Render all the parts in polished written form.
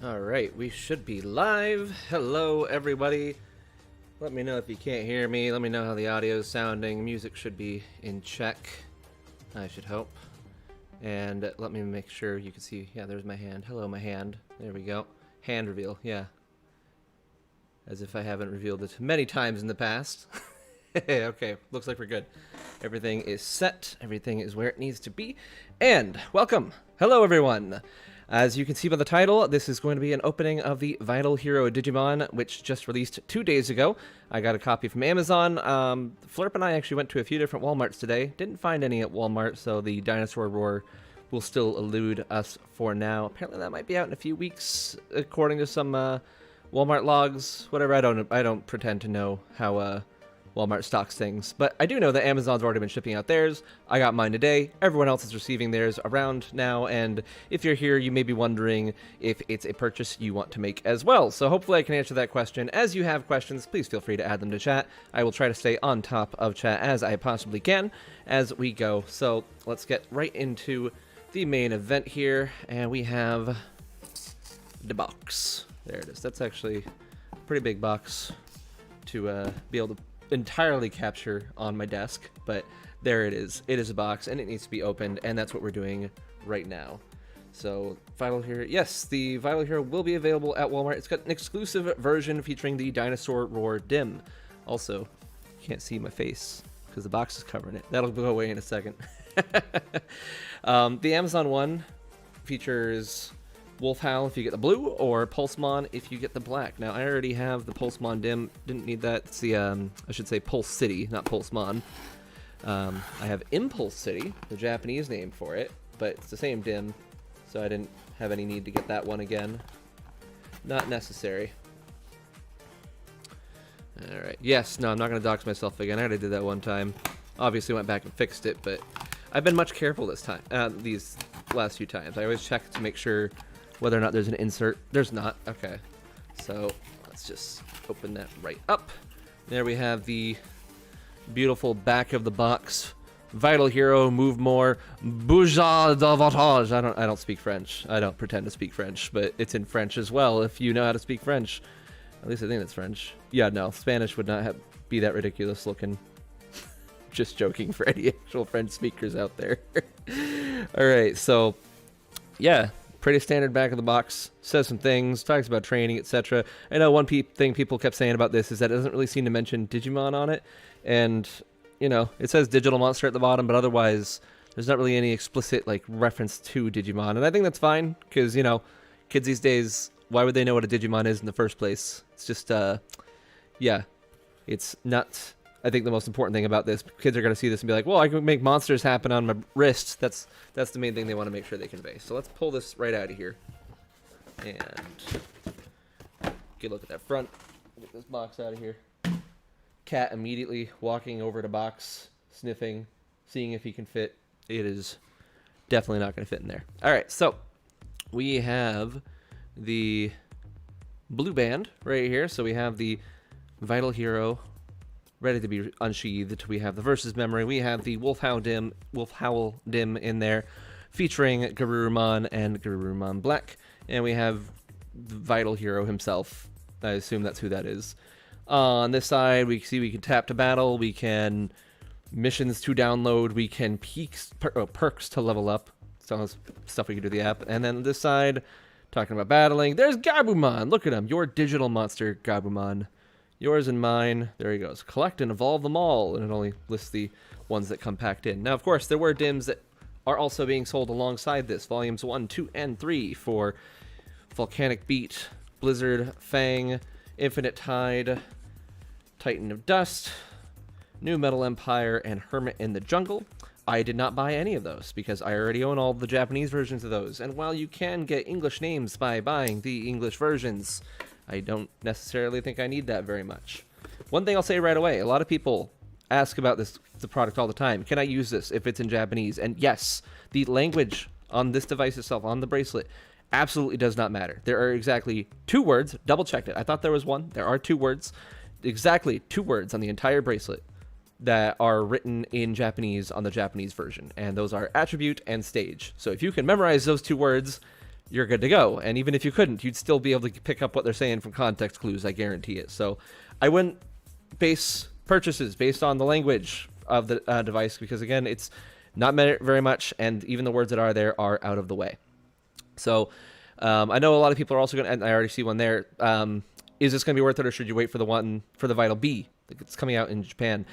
Alright, we should be live. Hello, everybody. Let me know if you can't hear me. Let me know how the audio is sounding. Music should be in check, I should hope. And let me make sure you can see. Yeah, there's my hand. Hello, my hand. There we go. Hand reveal, yeah. As if I haven't revealed it many times in the past. Okay, looks like we're good. Everything is set. Everything is where it needs to be. And welcome. Hello, everyone. As you can see by the title, this is going to be an opening of the Vital Hero Digimon, which just released 2 days ago. I got a copy from Amazon. Flurp and I actually went to a few different Walmarts today. Didn't find any at Walmart, so the Dinosaur Roar will still elude us for now. Apparently that might be out in a few weeks, according to some Walmart logs. Whatever, I don't pretend to know how Walmart stocks things, but I do know that Amazon's already been shipping out theirs. I got mine today. Everyone else is receiving theirs around now, and if you're here, you may be wondering if it's a purchase you want to make as well. So hopefully I can answer that question. As you have questions, please feel free to add them to chat. I will try to stay on top of chat as I possibly can as we go. So let's get right into the main event here, and we have the box. There it is. That's actually a pretty big box to be able to entirely capture on my desk, but there it is. It is a box and it needs to be opened, and that's what we're doing right now. So Vital Hero, yes, the Vital Hero will be available at Walmart. It's got an exclusive version featuring the Dinosaur Roar dim. Also, you can't see my face because the box is covering it. That'll go away in a second. The Amazon one features Wolf Howl if you get the blue, or Pulsemon if you get the black. Now, I already have the Pulsemon dim. Didn't need that. It's the, I should say Pulse City, not Pulsemon. I have Impulse City, the Japanese name for it, but it's the same dim, so I didn't have any need to get that one again. Not necessary. Alright. Yes, no, I'm not going to dox myself again. I already did that one time. Obviously went back and fixed it, but I've been much careful this time, these last few times. I always check to make sure whether or not there's an insert. There's not. Okay. So let's just open that right up. There we have the beautiful back of the box. Vital Hero, move more. Bougeat davantage. I don't speak French. I don't pretend to speak French, but it's in French as well if you know how to speak French. At least I think it's French. Yeah, no, Spanish would not be that ridiculous looking. Just joking for any actual French speakers out there. Alright, so yeah. Pretty standard back of the box, says some things, talks about training, etc. I know one thing people kept saying about this is that it doesn't really seem to mention Digimon on it, and, you know, it says Digital Monster at the bottom, but otherwise, there's not really any explicit, like, reference to Digimon, and I think that's fine, because, you know, kids these days, why would they know what a Digimon is in the first place? It's just, yeah, it's not. I think the most important thing about this, kids are going to see this and be like, well, I can make monsters happen on my wrist. That's the main thing they want to make sure they convey. So let's pull this right out of here. And get a look at that front. Get this box out of here. Cat immediately walking over to box, sniffing, seeing if he can fit. It is definitely not going to fit in there. All right, so we have the blue band right here. So we have the Vital Hero ready to be unsheathed. We have the versus memory. We have the Wolf Howl dim in there, featuring Garurumon and Garurumon Black. And we have the Vital Hero himself. I assume that's who that is. On this side, we see we can tap to battle. We can missions to download. We can perks to level up. Some of the stuff we can do the app. And then this side, talking about battling. There's Gabumon. Look at him. Your digital monster, Gabumon. Yours and mine. There he goes. Collect and evolve them all. And it only lists the ones that come packed in. Now, of course, there were dims that are also being sold alongside this. Volumes 1, 2, and 3 for Volcanic Beat, Blizzard, Fang, Infinite Tide, Titan of Dust, New Metal Empire, and Hermit in the Jungle. I did not buy any of those because I already own all the Japanese versions of those. And while you can get English names by buying the English versions, I don't necessarily think I need that very much. One thing I'll say right away, a lot of people ask about the product all the time. Can I use this if it's in Japanese? And yes, the language on this device itself, on the bracelet, absolutely does not matter. There are exactly 2 words. Double checked it. I thought there was 1. There are 2 words. Exactly 2 words on the entire bracelet that are written in Japanese on the Japanese version. And those are attribute and stage. So if you can memorize those 2 words, you're good to go. And even if you couldn't, you'd still be able to pick up what they're saying from context clues, I guarantee it. So I wouldn't base purchases based on the language of the device, because again, it's not very much, and even the words that are there are out of the way. So I know a lot of people are also going to, and I already see one there, is this going to be worth it, or should you wait for the one for the Vital B? It's coming out in Japan.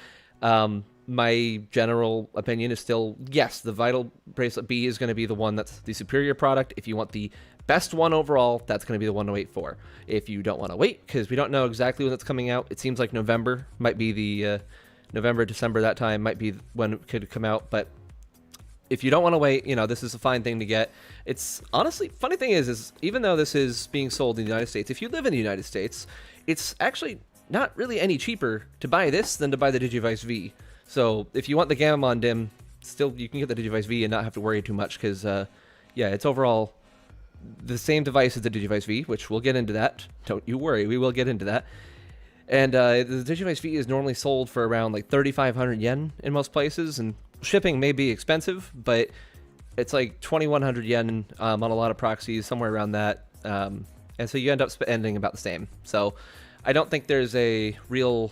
My general opinion is still, yes, the Vital Bracelet B is going to be the one that's the superior product. If you want the best one overall, that's going to be the one to wait for. If you don't want to wait, because we don't know exactly when it's coming out, it seems like November might be the, November, December, that time might be when it could come out. But if you don't want to wait, you know, this is a fine thing to get. It's honestly, funny thing is even though this is being sold in the United States, if you live in the United States, it's actually not really any cheaper to buy this than to buy the Digivice V. So if you want the Gamamon DIM, still you can get the Digivice V and not have to worry too much, because yeah, it's overall the same device as the Digivice V, which we'll get into that. Don't you worry, we will get into that. And the Digivice V is normally sold for around like 3,500 yen in most places, and shipping may be expensive, but it's like 2,100 yen on a lot of proxies, somewhere around that. And so you end up spending about the same. So I don't think there's a real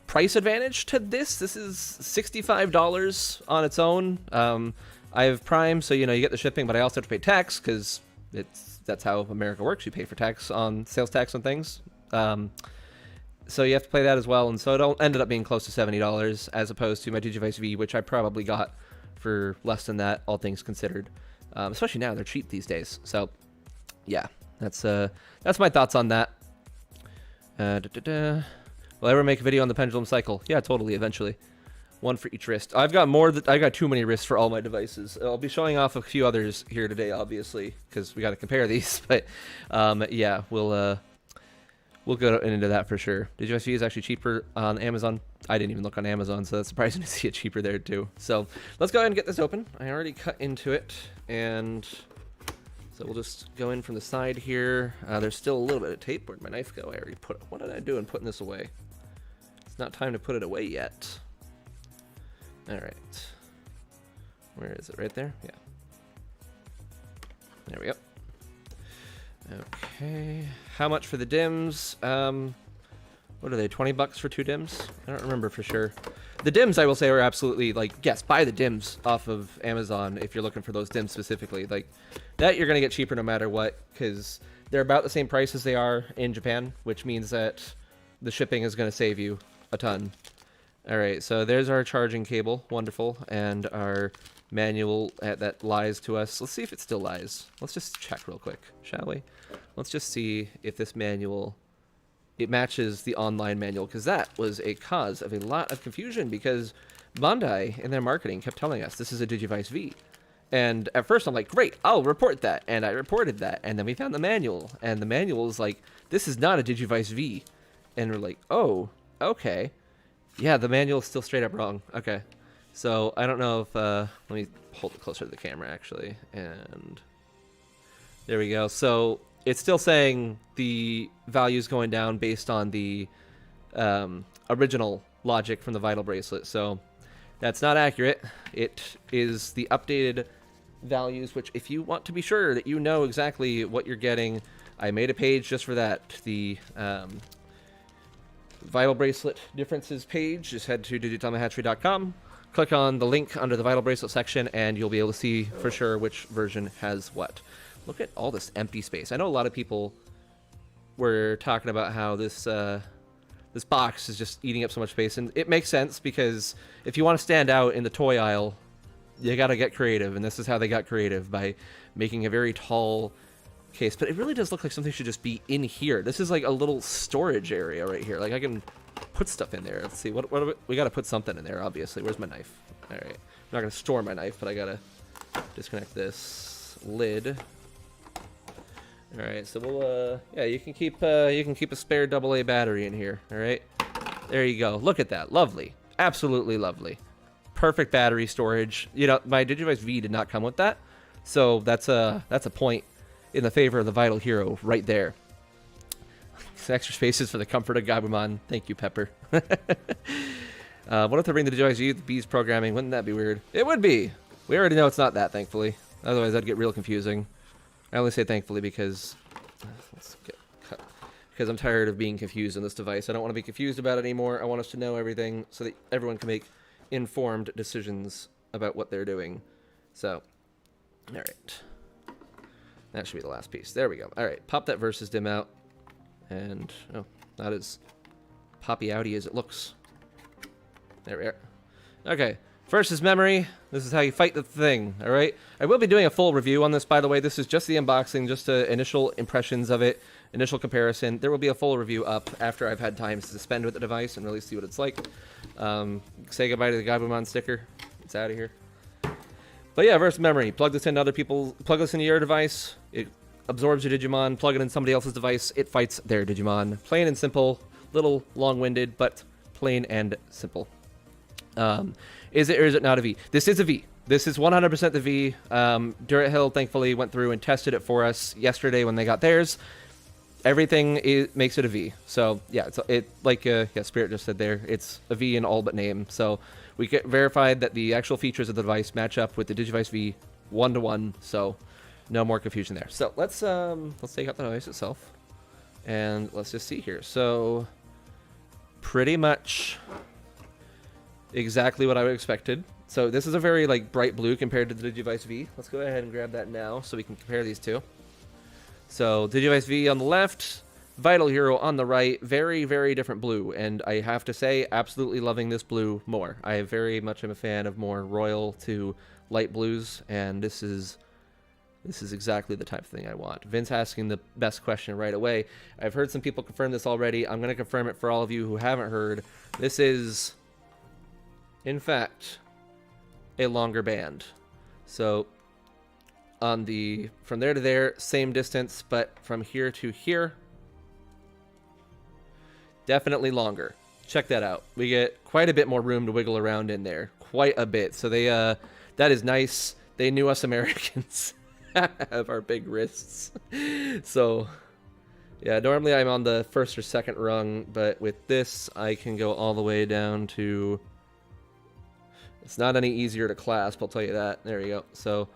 price advantage to this. This is $65 on its own. I have Prime, so you know you get the shipping, but I also have to pay tax, because that's how America works. You pay for tax on sales tax on things. So you have to play that as well, and so it ended up being close to $70 as opposed to my Digivice V, which I probably got for less than that, all things considered. Especially now, they're cheap these days. So yeah, that's my thoughts on that. Will I ever make a video on the pendulum cycle? Yeah, totally, eventually. One for each wrist. I've got I got too many wrists for all my devices. I'll be showing off a few others here today, obviously, because we got to compare these. But yeah, we'll go into that for sure. Digivice V is actually cheaper on Amazon. I didn't even look on Amazon, so that's surprising to see it cheaper there too. So let's go ahead and get this open. I already cut into it, and so we'll just go in from the side here. There's still a little bit of tape. Where'd my knife go? I already put it. What did I do in putting this away? It's not time to put it away yet. All right. Where is it? Right there? Yeah. There we go. Okay. How much for the DIMMs? What are they? 20 bucks for 2 DIMMs? I don't remember for sure. The DIMMs, I will say, are absolutely, like, yes, buy the DIMMs off of Amazon if you're looking for those DIMMs specifically. Like, that you're going to get cheaper no matter what, because they're about the same price as they are in Japan, which means that the shipping is going to save you a ton. All right, so there's our charging cable. Wonderful. And our manual that lies to us. Let's see if it still lies. Let's just check real quick, shall we? Let's just see if this manual, it matches the online manual, because that was a cause of a lot of confusion, because Bandai in their marketing kept telling us this is a Digivice V. And at first I'm like, great, I'll report that. And I reported that. And then we found the manual, and the manual is like, this is not a Digivice V. And we're like, oh, okay. Yeah, the manual is still straight up wrong. Okay. So I don't know if, let me hold it closer to the camera actually. And there we go. So it's still saying the value's going down based on the original logic from the Vital Bracelet. So that's not accurate. It is the updated values, which if you want to be sure that you know exactly what you're getting, I made a page just for that. The Vital Bracelet differences page. Just head to digitalmahatchery.com, click on the link under the Vital Bracelet section, and you'll be able to see for sure which version has what. Look at all this empty space. I know a lot of people were talking about how this this box is just eating up so much space, and it makes sense, because if you want to stand out in the toy aisle, you got to get creative, and this is how they got creative, by making a very tall case. But it really does look like something should just be in here. This is like a little storage area right here. Like I can put stuff in there. Let's see. What we got to put something in there, obviously. Where's my knife? All right. I'm not going to store my knife, but I got to disconnect this lid. All right. So we'll yeah, you can keep a spare AA battery in here, all right? There you go. Look at that. Lovely. Absolutely lovely. Perfect battery storage. You know, my Digivice V did not come with that. So that's a point in the favor of the Vital Hero right there. Some extra spaces for the comfort of Gabumon. Thank you, Pepper. What if they bring the Digivice V with the B's programming? Wouldn't that be weird? It would be. We already know it's not that, thankfully. Otherwise, that'd get real confusing. I only say thankfully because let's get cut. Because I'm tired of being confused on this device. I don't want to be confused about it anymore. I want us to know everything so that everyone can make informed decisions about what they're doing. So, all right. That should be the last piece. There we go. All right, pop that versus dim out. And, oh, not as poppy-outy as it looks. There we are. Okay, first is memory. This is how you fight the thing, all right? I will be doing a full review on this, by the way. This is just the unboxing, just initial impressions of it, initial comparison. There will be a full review up after I've had time to spend with the device and really see what it's like. Say goodbye to the Gabumon sticker. It's out of here. But yeah, versus memory. Plug this into plug this into your device. It absorbs your Digimon. Plug it in somebody else's device. It fights their Digimon. Plain and simple. Little long-winded, but plain and simple. Is it or is it not a V? This is a V. This is 100% the V. Durit Hill thankfully went through and tested it for us yesterday when they got theirs. Everything makes it a V. So yeah, it's like Spirit just said there. It's a V in all but name. So we get verified that the actual features of the device match up with the Digivice V 1-to-1. So no more confusion there. So let's take out the device itself and let's just see here. So pretty much exactly what I would expected. So this is a very like bright blue compared to the Digivice V. Let's go ahead and grab that now so we can compare these two. So Digivice V on the left, Vital Hero on the right, very, very different blue. And I have to say, absolutely loving this blue more. I very much am a fan of more royal to light blues, and this is exactly the type of thing I want. Vince asking the best question right away. I've heard some people confirm this already. I'm going to confirm it for all of you who haven't heard. This is, in fact, a longer band. So on the from there to there, same distance, but from here to here, definitely longer. Check that out. We get quite a bit more room to wiggle around in there, quite a bit. So they that is nice. They knew us Americans have our big wrists. So yeah, normally I'm on the first or second rung, but with this I can go all the way down to, it's not any easier to clasp, I'll tell you that. There you go. So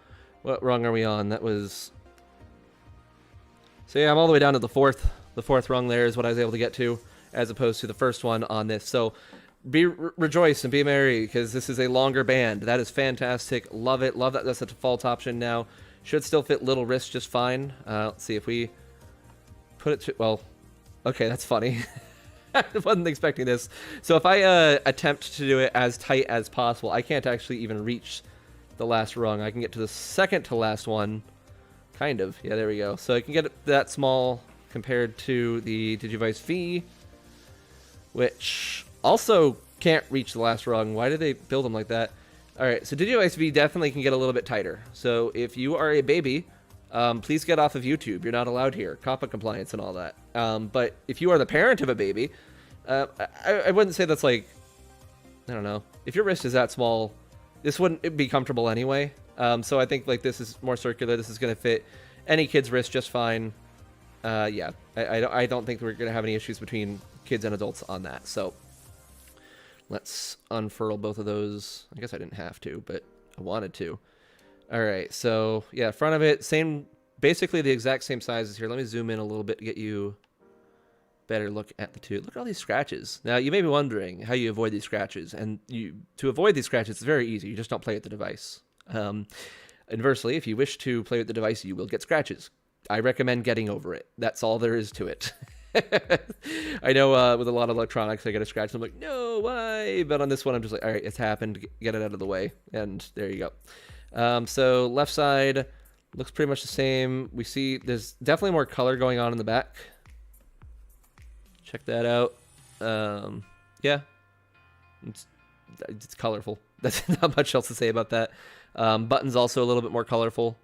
what rung are we on? That was, so yeah, I'm all the way down to the fourth rung. There is what I was able to get to, as opposed to the first one on this. So rejoice and be merry, because this is a longer band. That is fantastic. Love it. Love that that's a default option now. Should still fit little wrist just fine. Let's see if we put it to, well, okay, that's funny. I wasn't expecting this. So if I attempt to do it as tight as possible, I can't actually even reach the last rung. I can get to the second to last one. Kind of. Yeah, there we go. So I can get it that small compared to the Digivice V, which also can't reach the last rung. Why did they build them like that? All right, so Digivice V definitely can get a little bit tighter. So if you are a baby, please get off of YouTube. You're not allowed here. COPPA compliance and all that. But if you are the parent of a baby, I wouldn't say that's like, I don't know. If your wrist is that small, this wouldn't be comfortable anyway. So I think like this is more circular. This is going to fit any kid's wrist just fine. Yeah, I don't think we're going to have any issues between kids and adults on that. So let's unfurl both of those. I guess I didn't have to, but I wanted to. All right, so yeah, front of it, same, basically the exact same sizes here. Let me zoom in a little bit to get you a better look at the two. Look at all these scratches. Now, you may be wondering how you avoid these scratches, and to avoid these scratches, it's very easy. You just don't play with the device. Inversely, if you wish to play with the device, you will get scratches. I recommend getting over it. That's all there is to it. I know with a lot of electronics, I get a scratch, and I'm like, no, why? But on this one, I'm just like, all right, it's happened. Get it out of the way, and there you go. So left side looks pretty much the same. We see there's definitely more color going on in the back. Check that out. Yeah, it's colorful. That's not much else to say about that. Buttons also a little bit more colorful.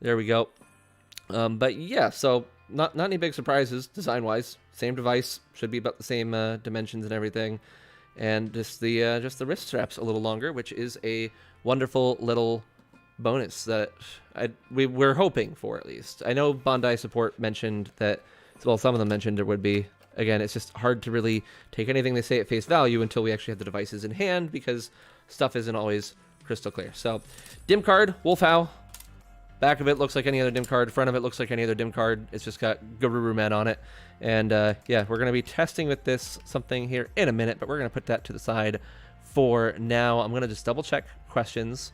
There we go. But yeah, so not any big surprises design-wise. Same device, should be about the same dimensions and everything, and just the wrist straps a little longer, which is a wonderful little bonus that we're hoping for, at least. I know Bandai support mentioned that, well, some of them mentioned there would be. Again, it's just hard to really take anything they say at face value until we actually have the devices in hand, because stuff isn't always crystal clear. So, dim card, Wolf Owl. Back of it looks like any other dim card. Front of it looks like any other dim card. It's just got Garuru Men on it. And yeah, we're going to be testing with this something here in a minute, but we're going to put that to the side for now. I'm going to just double check questions.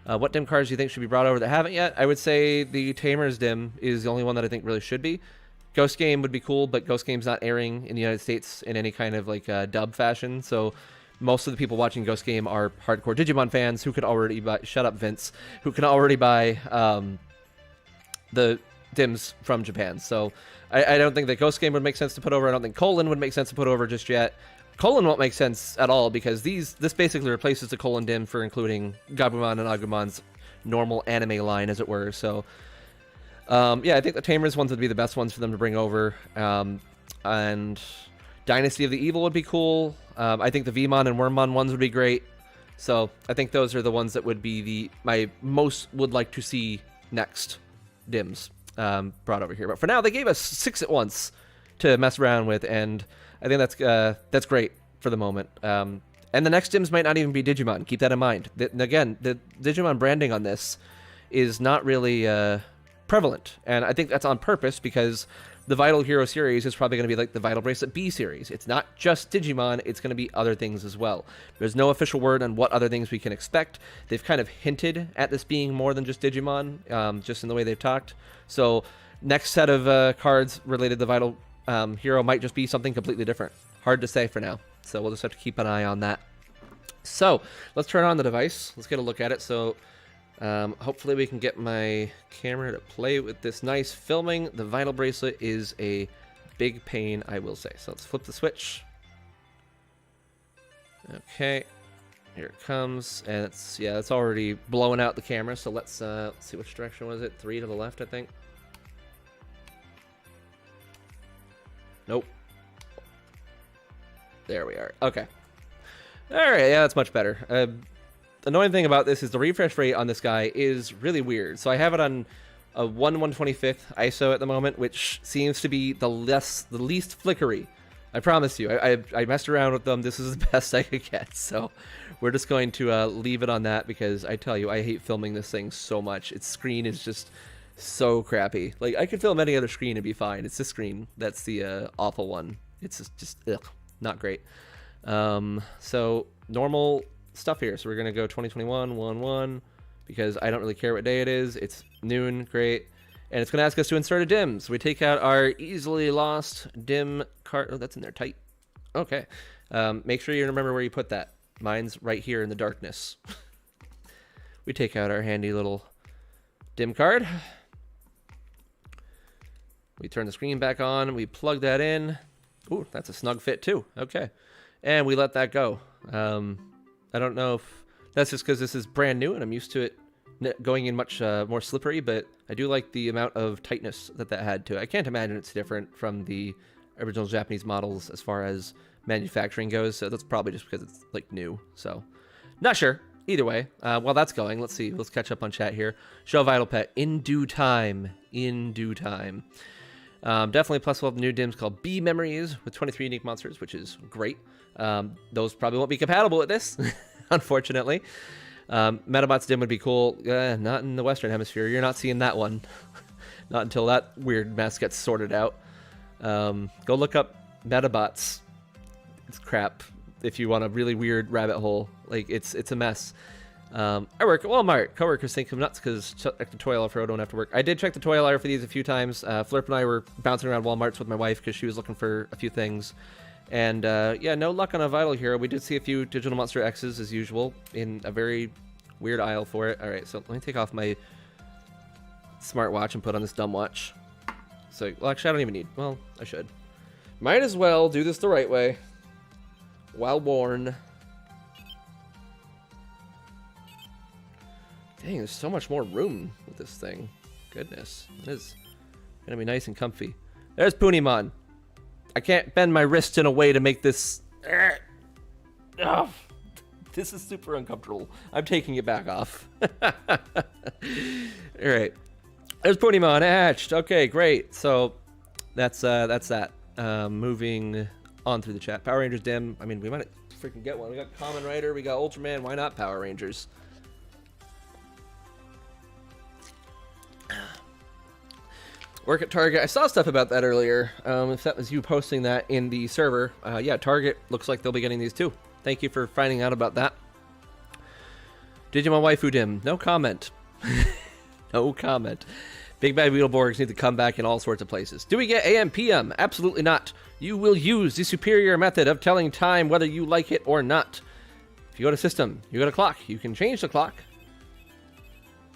What dim cards do you think should be brought over that haven't yet? I would say the Tamer's dim is the only one that I think really should be. Ghost Game would be cool, but Ghost Game's not airing in the United States in any kind of like dub fashion. So most of the people watching Ghost Game are hardcore Digimon fans who could already buy, shut up Vince, who can already buy the dims from Japan. So I don't think that Ghost Game would make sense to put over. I don't think Colon would make sense to put over just yet. Colon won't make sense at all because this basically replaces the Colon dim for including Gabumon and Agumon's normal anime line, as it were. So yeah, I think the Tamers ones would be the best ones for them to bring over. And Dynasty of the Evil would be cool. I think the Vmon and Wormmon ones would be great. So I think those are the ones that would be my most would like to see next dims brought over here. But for now, they gave us 6 at once to mess around with, and I think that's great for the moment. And the next dims might not even be Digimon. Keep that in mind. Again, the Digimon branding on this is not really prevalent, and I think that's on purpose because the Vital Hero series is probably going to be like the Vital Bracelet B series. It's not just Digimon, it's going to be other things as well. There's no official word on what other things we can expect. They've kind of hinted at this being more than just Digimon, just in the way they've talked. So next set of cards related to Vital Hero might just be something completely different. Hard to say for now, so we'll just have to keep an eye on that. So let's turn on the device. Let's get a look at it. So hopefully we can get my camera to play with this nice filming. The Vital Bracelet is a big pain, I will say. So let's flip the switch. Okay, here it comes, and it's already blowing out the camera. So let's see, which direction was it? 3 to the left, I think. Nope. There we are. Okay. All right, yeah, that's much better. Annoying thing about this is the refresh rate on this guy is really weird. So I have it on a 1/125th ISO at the moment, which seems to be the least flickery. I promise you. I messed around with them. This is the best I could get. So we're just going to leave it on that because I tell you, I hate filming this thing so much. Its screen is just so crappy. Like, I could film any other screen and be fine. It's this screen that's the awful one. It's just ugh, not great. So normal stuff here. So we're going to go 2021 1/1 because I don't really care what day it is. It's noon. Great. And it's going to ask us to insert a dim. So we take out our easily lost dim card. Oh, that's in there tight. Okay. Make sure you remember where you put that. Mine's right here in the darkness. We take out our handy little dim card. We turn the screen back on. We plug that in. Ooh, that's a snug fit too. Okay. And we let that go. I don't know if that's just because this is brand new and I'm used to it going in much more slippery, but I do like the amount of tightness that had to it. I can't imagine it's different from the original Japanese models as far as manufacturing goes, so that's probably just because it's like new. So not sure. Either way, while that's going, let's see. Let's catch up on chat here. Show Vital Pet in due time. In due time. Definitely plus we'll have new dims called B Memories with 23 unique monsters, which is great. Those probably won't be compatible with this, unfortunately. Metabot's dim would be cool. Not in the Western Hemisphere. You're not seeing that one. Not until that weird mess gets sorted out. Go look up Metabots. It's crap. If you want a really weird rabbit hole, like it's a mess. I work at Walmart. Coworkers think I'm nuts because check the toy aisle for I don't have to work. I did check the toy aisle for these a few times. Flirp and I were bouncing around Walmarts with my wife because she was looking for a few things. And yeah, no luck on a Vital Hero. We did see a few Digital Monster X's as usual in a very weird aisle for it. All right, so let me take off my smartwatch and put on this dumb watch. So, well, actually, I don't even need. Well, I should. Might as well do this the right way. While worn. Dang, there's so much more room with this thing. Goodness, it is gonna be nice and comfy. There's Punimon. I can't bend my wrist in a way to make this. Oh, this is super uncomfortable. I'm taking it back off. All right, there's Punimon hatched. Okay, great. So that's that. Moving on through the chat. Power Rangers dim. I mean, we might freaking get one. We got Kamen Rider. We got Ultraman. Why not Power Rangers? Work at Target. I saw stuff about that earlier. If that was you posting that in the server. Yeah, Target looks like they'll be getting these too. Thank you for finding out about that. Digimon Waifu Dim. No comment. No comment. Big Bad Beetleborgs need to come back in all sorts of places. Do we get AM PM? Absolutely not. You will use the superior method of telling time whether you like it or not. If you go to System, you go to Clock. You can change the clock,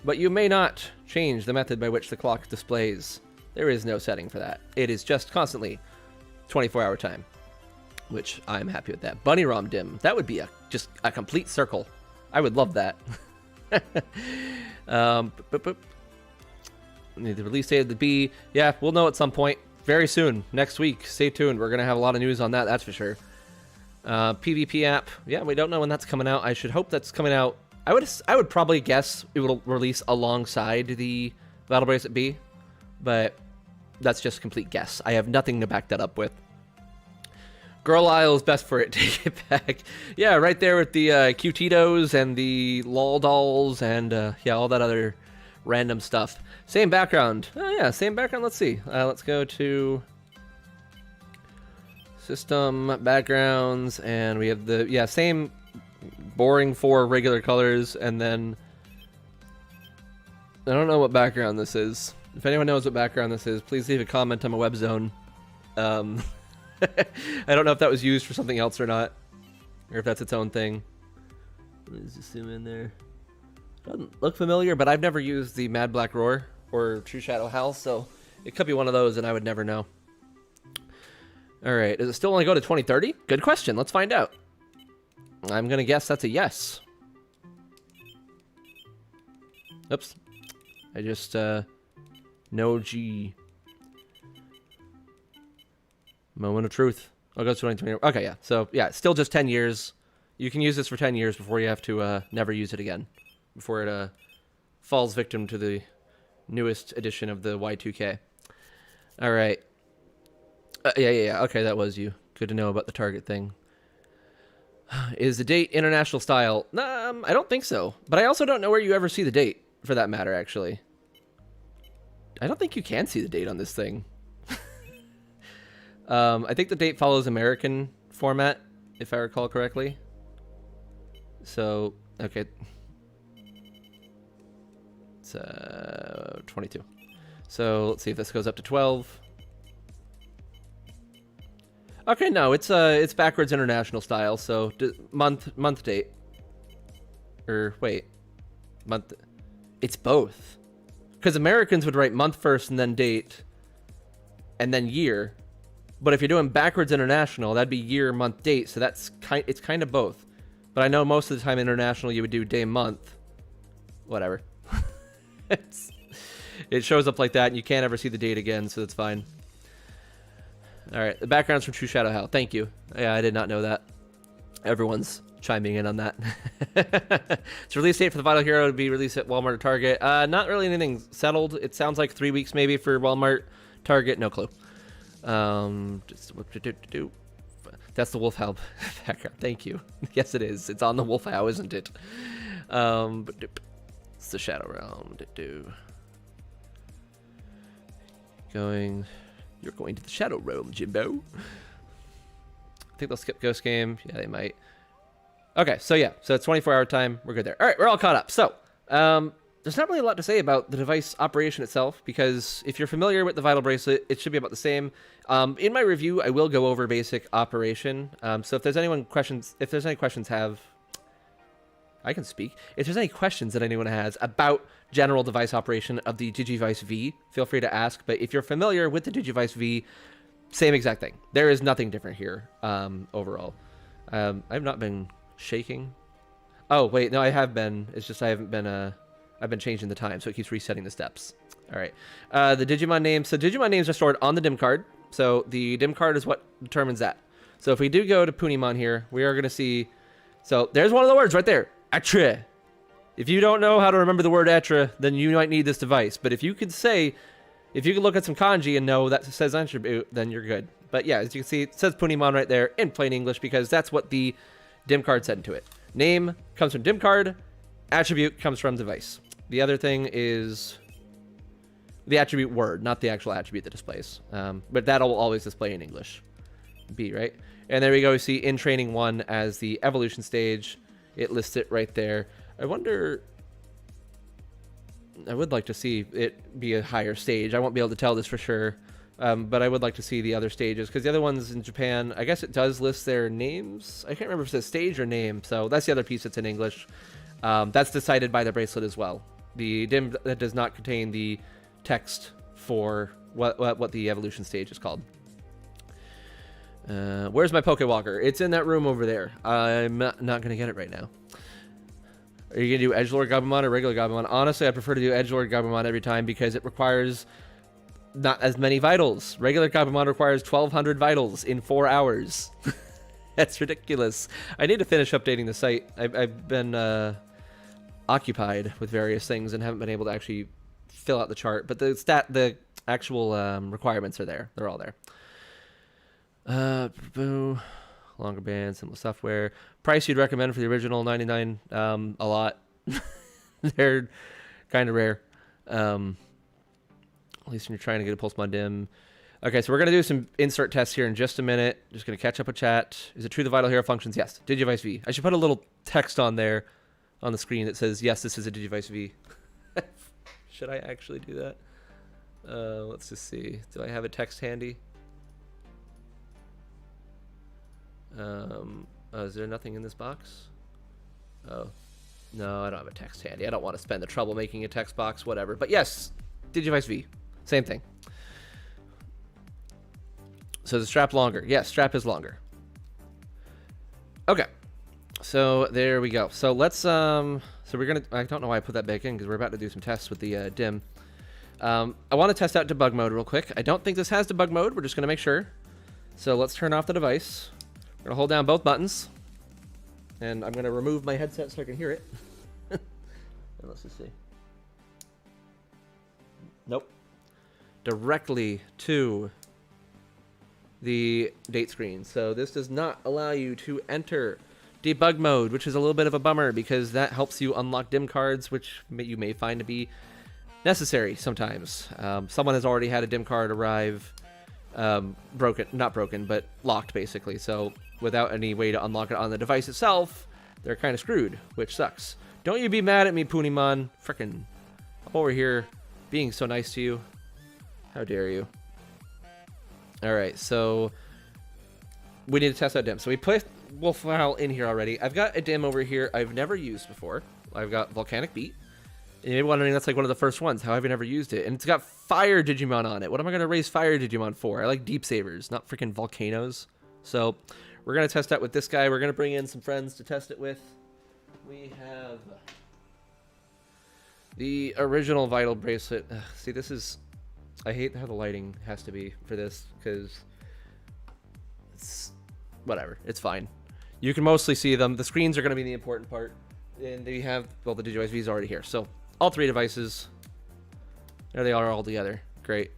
but you may not change the method by which the clock displays. There is no setting for that. It is just constantly 24-hour time, which I'm happy with that. Bunny ROM dim. That would be just a complete circle. I would love that. Need the release date of the B. Yeah, we'll know at some point. Very soon. Next week. Stay tuned. We're going to have a lot of news on that, that's for sure. PvP app. Yeah, we don't know when that's coming out. I should hope that's coming out. I would probably guess it will release alongside the Battle Bracelet B, but that's just a complete guess. I have nothing to back that up with. Girl Isle is best for it. Take it back. Yeah, right there with the Q-Tito's and the LOL dolls and yeah, all that other random stuff. Same background. Oh yeah, same background. Let's see. Let's go to System backgrounds, and we have the same boring 4 regular colors, and then I don't know what background this is. If anyone knows what background this is, please leave a comment on my web zone. I don't know if that was used for something else or not, or if that's its own thing. Let me just zoom in there. Doesn't look familiar, but I've never used the Mad Black Roar or True Shadow Howl, so it could be one of those, and I would never know. All right, does it still only go to 2030? Good question. Let's find out. I'm gonna guess that's a yes. Oops. I just no G. Moment of truth. I'll go to 2020. Okay, yeah. So yeah, it's still just 10 years. You can use this for 10 years before you have to never use it again. Before it falls victim to the newest edition of the Y2K. All right. Yeah. Okay, that was you. Good to know about the Target thing. Is the date international style? I don't think so. But I also don't know where you ever see the date, for that matter, actually. I don't think you can see the date on this thing. I think the date follows American format, if I recall correctly. So, okay. It's 22. So, let's see if this goes up to 12. Okay, no, it's backwards international style, so month date. Or wait. Month. It's both. Because Americans would write month first and then date and then year. But if you're doing backwards international, that'd be year, month, date. So it's kind of both. But I know most of the time international you would do day, month. Whatever. It shows up like that, and you can't ever see the date again, so that's fine. All right, the background's from True Shadow Howl. Thank you. Yeah, I did not know that. Everyone's chiming in on that. Its release date for the Vital Hero would be released at Walmart or Target. Not really anything settled. It sounds like 3 weeks maybe for Walmart, Target. No clue. That's the Wolf Howl background. Thank you. Yes, it is. It's on the Wolf Howl, isn't it? It's the Shadow Realm. You're going to the Shadow Realm, Jimbo. I think they'll skip Ghost Game. Yeah, they might. Okay, so yeah. So it's 24-hour time. We're good there. All right, we're all caught up. So, there's not really a lot to say about the device operation itself, because if you're familiar with the Vital Bracelet, it should be about the same. In my review, I will go over basic operation. So if there's any questions I can speak. If there's any questions that anyone has about general device operation of the Digivice V, feel free to ask. But if you're familiar with the Digivice V, same exact thing. There is nothing different here overall. I've not been shaking. Oh, wait, no, I have been. It's just I haven't been... I've been changing the time, so it keeps resetting the steps. All right. The Digimon names. So Digimon names are stored on the DIM card. So the DIM card is what determines that. So if we do go to Punimon here, we are going to see... So there's one of the words right there. Etre. If you don't know how to remember the word etre, then you might need this device. But if you could look at some kanji and know that says attribute, then you're good. But yeah, as you can see, it says Punimon right there in plain English because that's what the DIM card said into it. Name comes from DIM card. Attribute comes from device. The other thing is The attribute word, not the actual attribute that displays. But that'll always display in English. B, right? And there we go. We see in training 1 as the evolution stage. It lists it right there. I wonder... I would like to see it be a higher stage. I won't be able to tell this for sure. But I would like to see the other stages, because the other ones in Japan, I guess it does list their names. I can't remember if it says stage or name, so that's the other piece that's in English. That's decided by the bracelet as well. The DIM that does not contain the text for what the evolution stage is called. Where's my Pokewalker? It's in that room over there. I'm not going to get it right now. Are you going to do Edgelord Gabumon or regular Gabumon? Honestly, I prefer to do Edgelord Gabumon every time because it requires not as many vitals. Regular Gabumon requires 1,200 vitals in 4 hours. That's ridiculous. I need to finish updating the site. I've been occupied with various things and haven't been able to actually fill out the chart. But the actual requirements are there. They're all there. Longer band, simple software. Price you'd recommend for the original 99? A lot. They're kind of rare. At least when you're trying to get a Pulsemon DIM. Okay, so we're going to do some insert tests here in just a minute. Just going to catch up with chat. Is it true the Vital Hero functions? Yes. Digivice V. I should put a little text on there on the screen that says, yes, this is a Digivice V. Should I actually do that? Let's just see. Do I have a text handy? Oh, is there nothing in this box? Oh, no, I don't have a text handy. I don't want to spend the trouble making a text box, whatever. But yes, Digivice V, same thing. So the strap longer. Yes, strap is longer. Okay, so there we go. So let's so we're gonna. I don't know why I put that back in because we're about to do some tests with the DIM. I want to test out debug mode real quick. I don't think this has debug mode. We're just gonna make sure. So let's turn off the device. I'm going to hold down both buttons, and I'm going to remove my headset so I can hear it. Let's just see. Nope. Directly to the date screen. So this does not allow you to enter debug mode, which is a little bit of a bummer because that helps you unlock DIM cards, which you may find to be necessary sometimes. Someone has already had a DIM card arrive not broken, but locked basically. So without any way to unlock it on the device itself, they're kind of screwed, which sucks. Don't you be mad at me, Punimon. Frickin' I'm over here being so nice to you. How dare you? Alright, so we need to test out DIM. So we put Wolf Howl in here already. I've got a DIM over here I've never used before. I've got Volcanic Beat. And you're wondering, that's like one of the first ones. How have I never used it? And it's got Fire Digimon on it. What am I going to raise Fire Digimon for? I like Deep Sabers, not freaking volcanoes. So we're going to test out with this guy. We're going to bring in some friends to test it with. We have the original Vital Bracelet. Ugh, see, this is... I hate how the lighting has to be for this, because it's... whatever. It's fine. You can mostly see them. The screens are going to be the important part. And they have... well, the Digivice V is already here. So all three devices... there they are all together. Great.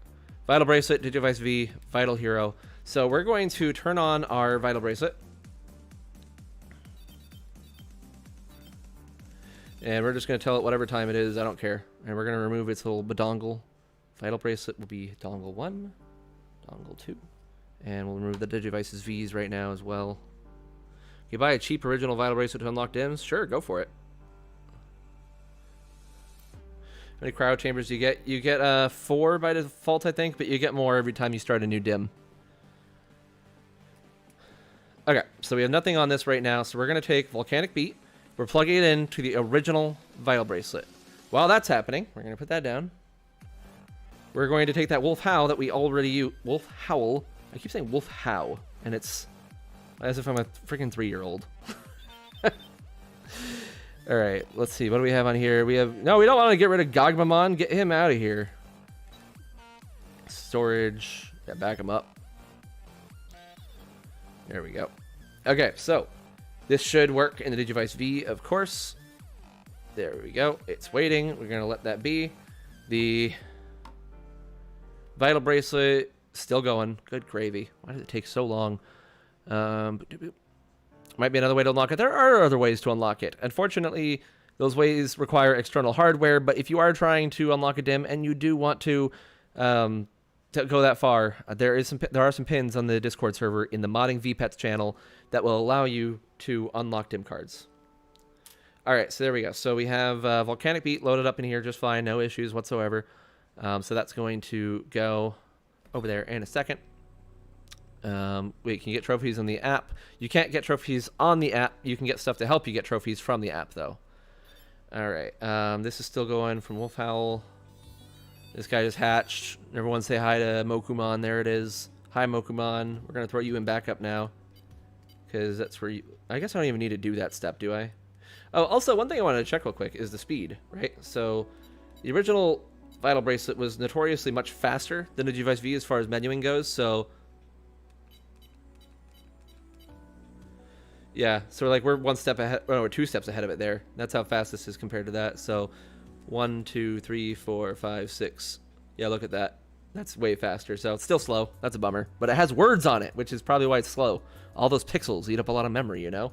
Vital Bracelet, Digivice V, Vital Hero. So we're going to turn on our Vital Bracelet. And we're just going to tell it whatever time it is. I don't care. And we're going to remove its little badongle. Vital Bracelet will be dongle 1, dongle 2. And we'll remove the Digivice's V's right now as well. You buy a cheap original Vital Bracelet to unlock DIMs? Sure, go for it. How many cryo chambers do you get? You get 4 by default, I think, but you get more every time you start a new DIM. Okay, so we have nothing on this right now, so we're going to take Volcanic Beat. We're plugging it into the original Vital Bracelet. While that's happening, we're going to put that down. We're going to take that Wolf Howl that we already use. Wolf Howl. I keep saying Wolf Howl, and it's as if I'm a freaking 3-year-old. All right, let's see. What do we have on here? We have... no, we don't want to get rid of Gogmamon. Get him out of here. Storage. Yeah, back him up. There we go. Okay, so this should work in the Digivice V, of course. There we go. It's waiting. We're going to let that be. The Vital Bracelet, still going. Good gravy. Why did it take so long? Might be another way to unlock it. There are other ways to unlock it. Unfortunately, Those ways require external hardware, but if you are trying to unlock a DIM and you do want to go that far, there are some pins on the Discord server in the modding VPETs channel that will allow you to unlock DIM cards. All right, so there we go. So we have Volcanic Beat loaded up in here just fine, no issues whatsoever. So that's going to go over there in a second. We can get trophies on the app. You can't get trophies on the app. You can get stuff to help you get trophies from the app, though. All right, this is still going from Wolfhowl. This guy just hatched. Everyone say hi to Mokumon. There it is. Hi, Mokumon. We're going to throw you in backup now. Because that's where you... I guess I don't even need to do that step, do I? Oh, also, one thing I wanted to check real quick is the speed, right? So, the original Vital Bracelet was notoriously much faster than the Digidex V as far as menuing goes, so... Yeah, so we're one step ahead, or 2 steps ahead of it there. That's how fast this is compared to that. So 1, 2, 3, 4, 5, 6. Yeah, look at that. That's way faster. So it's still slow. That's a bummer. But it has words on it, which is probably why it's slow. All those pixels eat up a lot of memory, you know?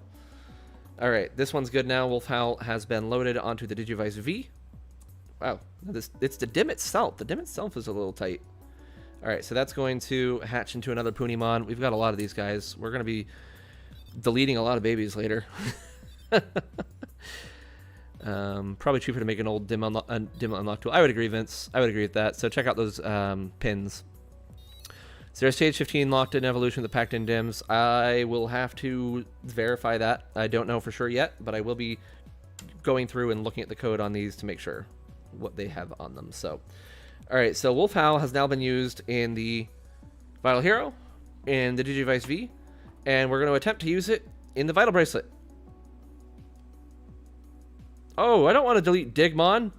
All right, this one's good now. Wolfhowl has been loaded onto the Digidex V. Wow, it's the DIM itself. The DIM itself is a little tight. All right, so that's going to hatch into another Punimon. We've got a lot of these guys. We're going to be deleting a lot of babies later. Probably cheaper to make an old DIM unlock tool. I would agree, Vince. I would agree with that. So check out those pins. So there's stage 15 locked in evolution of the packed in DIMs. I will have to verify that. I don't know for sure yet, but I will be going through and looking at the code on these to make sure what they have on them. So, all right. So Wolfhowl has now been used in the Vital Hero, in the Digidex V, and we're going to attempt to use it in the Vital Bracelet. Oh, I don't want to delete Digimon.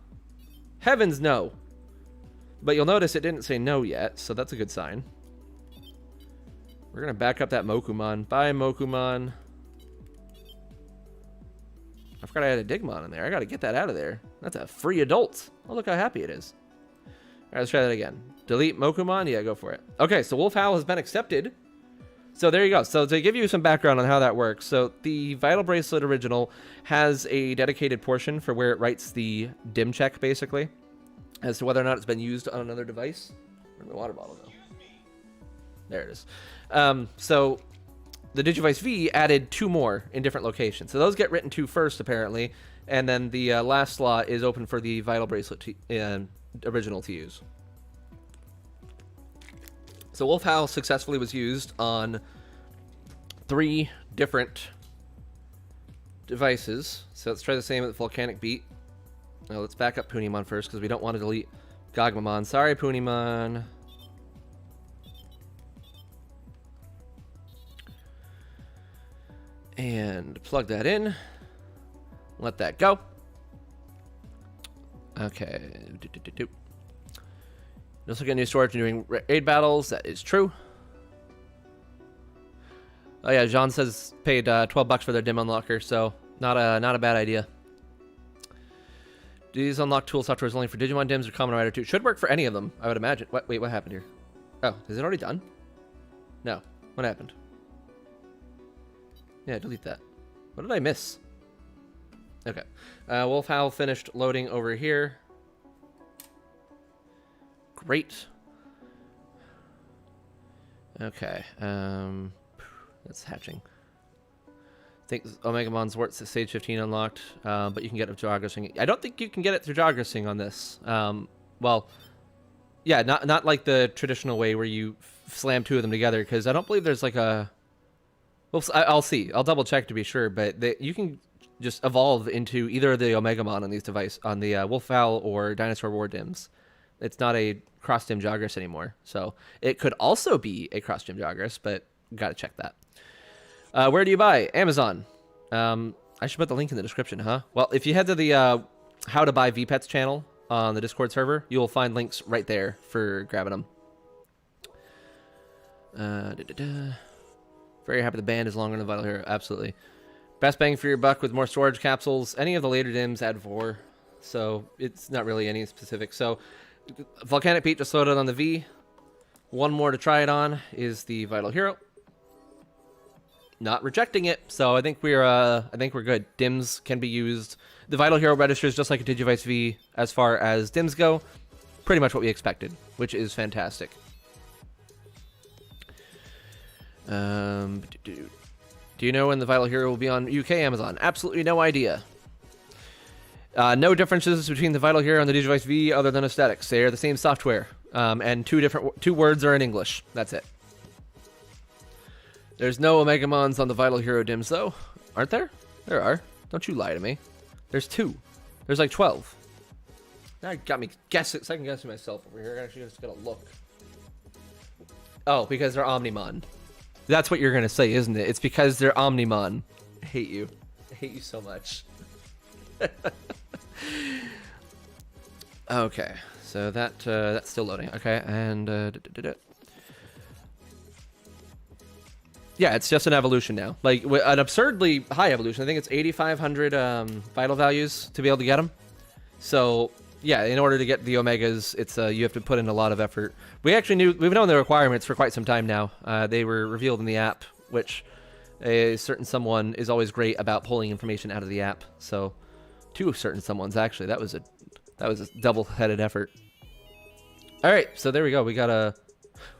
Heavens no. But you'll notice it didn't say no yet, so that's a good sign. We're going to back up that Mokumon. Bye, Mokumon. I forgot I had a Digimon in there. I got to get that out of there. That's a free adult. Oh, look how happy it is. All right, let's try that again. Delete Mokumon? Yeah, go for it. Okay, so Wolfhowl has been accepted. So there you go. So to give you some background on how that works. So the Vital Bracelet original has a dedicated portion for where it writes the DIM check, basically, as to whether or not it's been used on another device. Where'd my water bottle go? There it is. So the Digidex V added 2 more in different locations. So those get written to first, apparently, and then the last slot is open for the Vital Bracelet original to use. So Wolfhowl successfully was used on 3 different devices. So let's try the same with Volcanic Beat. Now let's back up Punimon first because we don't want to delete Gogmamon. Sorry, Punimon. And plug that in. Let that go. Okay. Just looking at new storage and doing raid battles. That is true. Oh yeah, Jean says paid $12 for their DIM unlocker, so not a bad idea. Do these unlock tool software is only for Digimon DIMs or Kamen Rider 2? Should work for any of them, I would imagine. Wait, what happened here? Oh, is it already done? No. What happened? Yeah, delete that. What did I miss? Okay. Wolfhowl finished loading over here. Great. Okay. That's hatching. I think Omegamon's worth at stage 15 unlocked, but you can get it through Jogressing. I don't think you can get it through Jogressing on this. Well, yeah, not like the traditional way where you slam 2 of them together, because I don't believe there's like a... Well, I'll see. I'll double check to be sure, but you can just evolve into either the Omegamon on these devices, on the Wolfhowl or Dinosaur War DIMs. It's not a cross-dim Jogress anymore, so it could also be a cross-dim Jogress, but gotta check that. Where do you buy? Amazon. I should put the link in the description, huh? Well, if you head to the How to Buy VPETs channel on the Discord server, you'll find links right there for grabbing them. Very happy the band is longer than Vital Hero. Absolutely. Best bang for your buck with more storage capsules. Any of the later DIMs add 4, so it's not really any specific. So Volcanic Beat just loaded on the V. One more to try it on is the Vital Hero. not rejecting it. So I think we're good. DIMMs can be used. The Vital Hero registers just like a Digivice V as far as DIMMs go. Pretty much what we expected, which is fantastic. Do you know when the Vital Hero will be on UK Amazon? Absolutely no idea. No differences between the Vital Hero and the Digivice V other than aesthetics. They are the same software, and two words are in English. That's it. There's no Omegamons on the Vital Hero DIMMs, though. Aren't there? There are. Don't you lie to me. There's 2. There's like 12. That got me second guessing myself over here. I actually just gotta look. Oh, because they're Omnimon. That's what you're gonna say, isn't it? It's because they're Omnimon. I hate you. I hate you so much. Okay, so that's still loading. Okay, and yeah, it's just an evolution now. Like an absurdly high evolution. I think it's 8,500 vital values to be able to get them. So yeah, in order to get the Omegas, it's you have to put in a lot of effort. We've known the requirements for quite some time now. They were revealed in the app, which a certain someone is always great about pulling information out of the app. So 2 certain someones actually. That was a double-headed effort. All right, so there we go. We got a.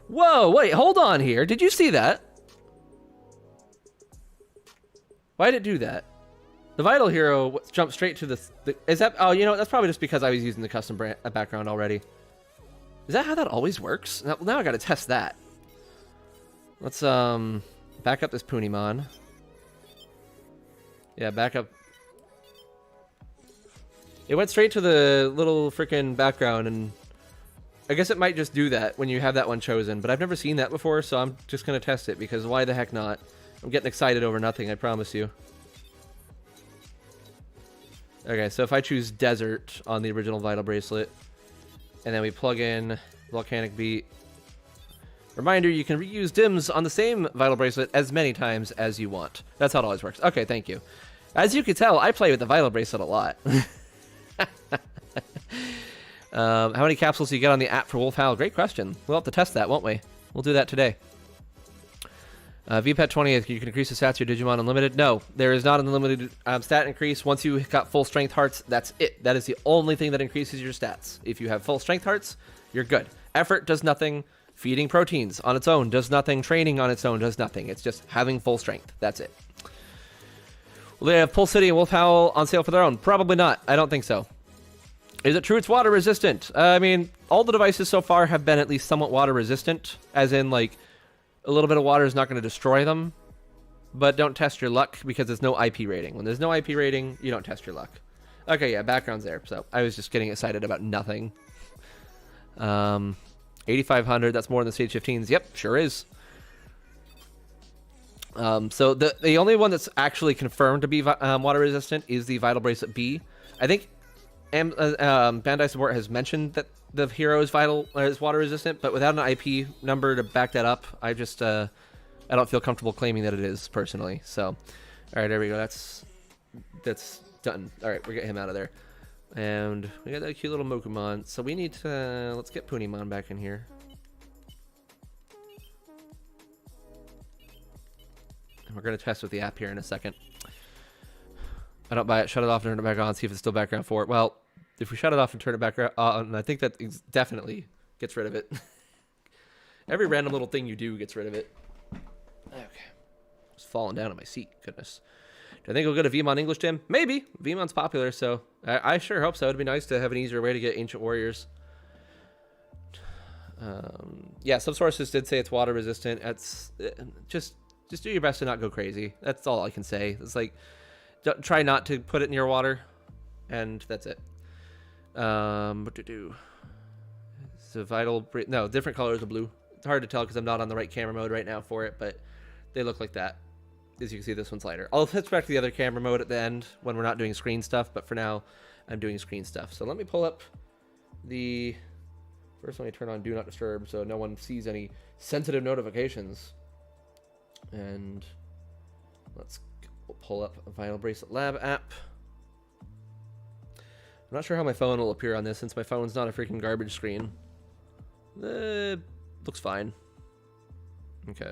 Whoa! Wait, hold on here. Did you see that? Why did it do that? The Vital Hero jumped straight to the is that? Oh, you know, that's probably just because I was using the custom background already. Is that how that always works? Now I got to test that. Let's back up this Punimon. Yeah, back up. It went straight to the little freaking background, and I guess it might just do that when you have that one chosen, but I've never seen that before, so I'm just going to test it, because why the heck not? I'm getting excited over nothing, I promise you. Okay, so if I choose Desert on the original Vital Bracelet, and then we plug in Volcanic Beat. Reminder, you can reuse DIMMs on the same Vital Bracelet as many times as you want. That's how it always works. Okay, thank you. As you can tell, I play with the Vital Bracelet a lot. How many capsules do you get on the app for Wolf Howl? Great question. We'll have to test that, won't we? We'll do that today. VPET 20th, you can increase the stats of your Digimon unlimited. No, there is not an unlimited stat increase. Once you got full strength hearts, that's it. That is the only thing that increases your stats. If you have full strength hearts, you're good. Effort does nothing. Feeding proteins on its own does nothing. Training on its own does nothing. It's just having full strength. That's it. Will they have Pulse City and Wolf Howl on sale for their own? Probably not. I don't think so. Is it true it's water resistant? I mean, all the devices so far have been at least somewhat water resistant, as in, like, a little bit of water is not going to destroy them, but don't test your luck because there's no IP rating. When there's no IP rating, you don't test your luck. Okay, yeah, background's there, so I was just getting excited about nothing. 8,500, that's more than the Stage 15s. Yep, sure is. So the only one that's actually confirmed to be water resistant is the Vital Bracelet B. I think Bandai Support has mentioned that the hero is water resistant, but without an IP number to back that up, I just I don't feel comfortable claiming that it is personally. So, all right, there we go. That's done. All right, we get him out of there, and we got that cute little Mokumon. So we need to let's get Punimon back in here. And we're gonna test with the app here in a second. I don't buy it. Shut it off and turn it back on. See if it's still background for it. Well, if we shut it off and turn it back on, I think that definitely gets rid of it. Every random little thing you do gets rid of it. Okay. It's falling down on my seat. Goodness. Do I think we'll get a Vmon English Tim? Maybe. Vmon's popular, so I sure hope so. It'd be nice to have an easier way to get Ancient Warriors. Yeah, some sources did say it's water resistant. It's just do your best to not go crazy. That's all I can say. It's like, try not to put it near water, and that's it. What to do? It's a Vital... No, different colors of blue. It's hard to tell because I'm not on the right camera mode right now for it, but they look like that. As you can see, this one's lighter. I'll switch back to the other camera mode at the end when we're not doing screen stuff, but for now, I'm doing screen stuff. So let me pull up the... First, let me turn on Do Not Disturb so no one sees any sensitive notifications. And let's pull up a Vital Bracelet Lab app. I'm not sure how my phone will appear on this since my phone's not a freaking garbage screen. Looks fine. Okay.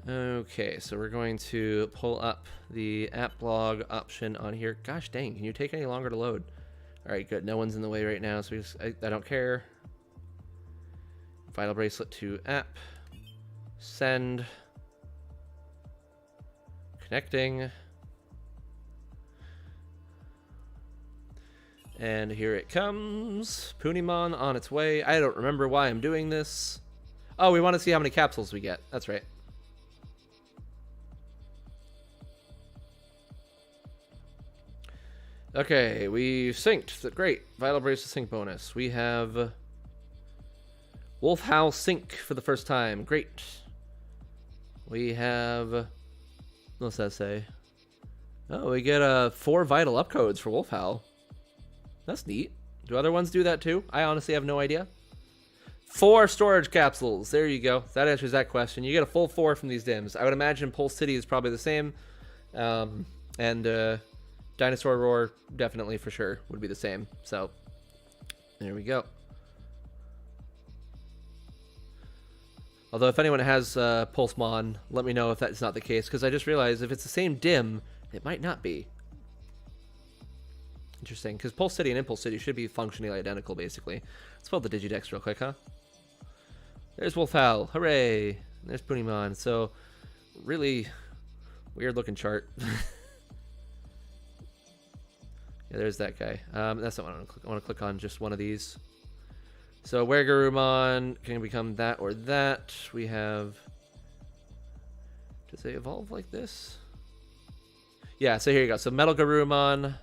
Okay, so we're going to pull up the app log option on here. Gosh dang, can you take any longer to load? All right, good. No one's in the way right now, so I don't care. Vital bracelet to app. Send. Connecting. And here it comes. Punimon on its way. I don't remember why I'm doing this. Oh, we want to see how many capsules we get. That's right. Okay, we synced. Great. Vital Bracelet sync bonus. We have Wolf Howl sync for the first time. Great. We have... What's that say? Oh, we get 4 vital upcodes for Wolf Howl. That's neat. Do other ones do that too? I honestly have no idea. 4 storage capsules. There you go. That answers that question. You get a full 4 from these dims. I would imagine Pulse City is probably the same. Dinosaur Roar, definitely for sure, would be the same. So, there we go. Although, if anyone has Pulsemon, let me know if that's not the case, because I just realized if it's the same dim, it might not be. Interesting, because Pulse City and Impulse City should be functionally identical, basically. Let's pull up the Digidex real quick, huh? There's Wolf Howl, hooray! There's Punimon, so really weird-looking chart. Yeah, there's that guy. That's not what I want to click. I want to click on just one of these. So Wergarumon can become that or that. We have... Does they evolve like this? Yeah, so here you go. So Metal Garurumon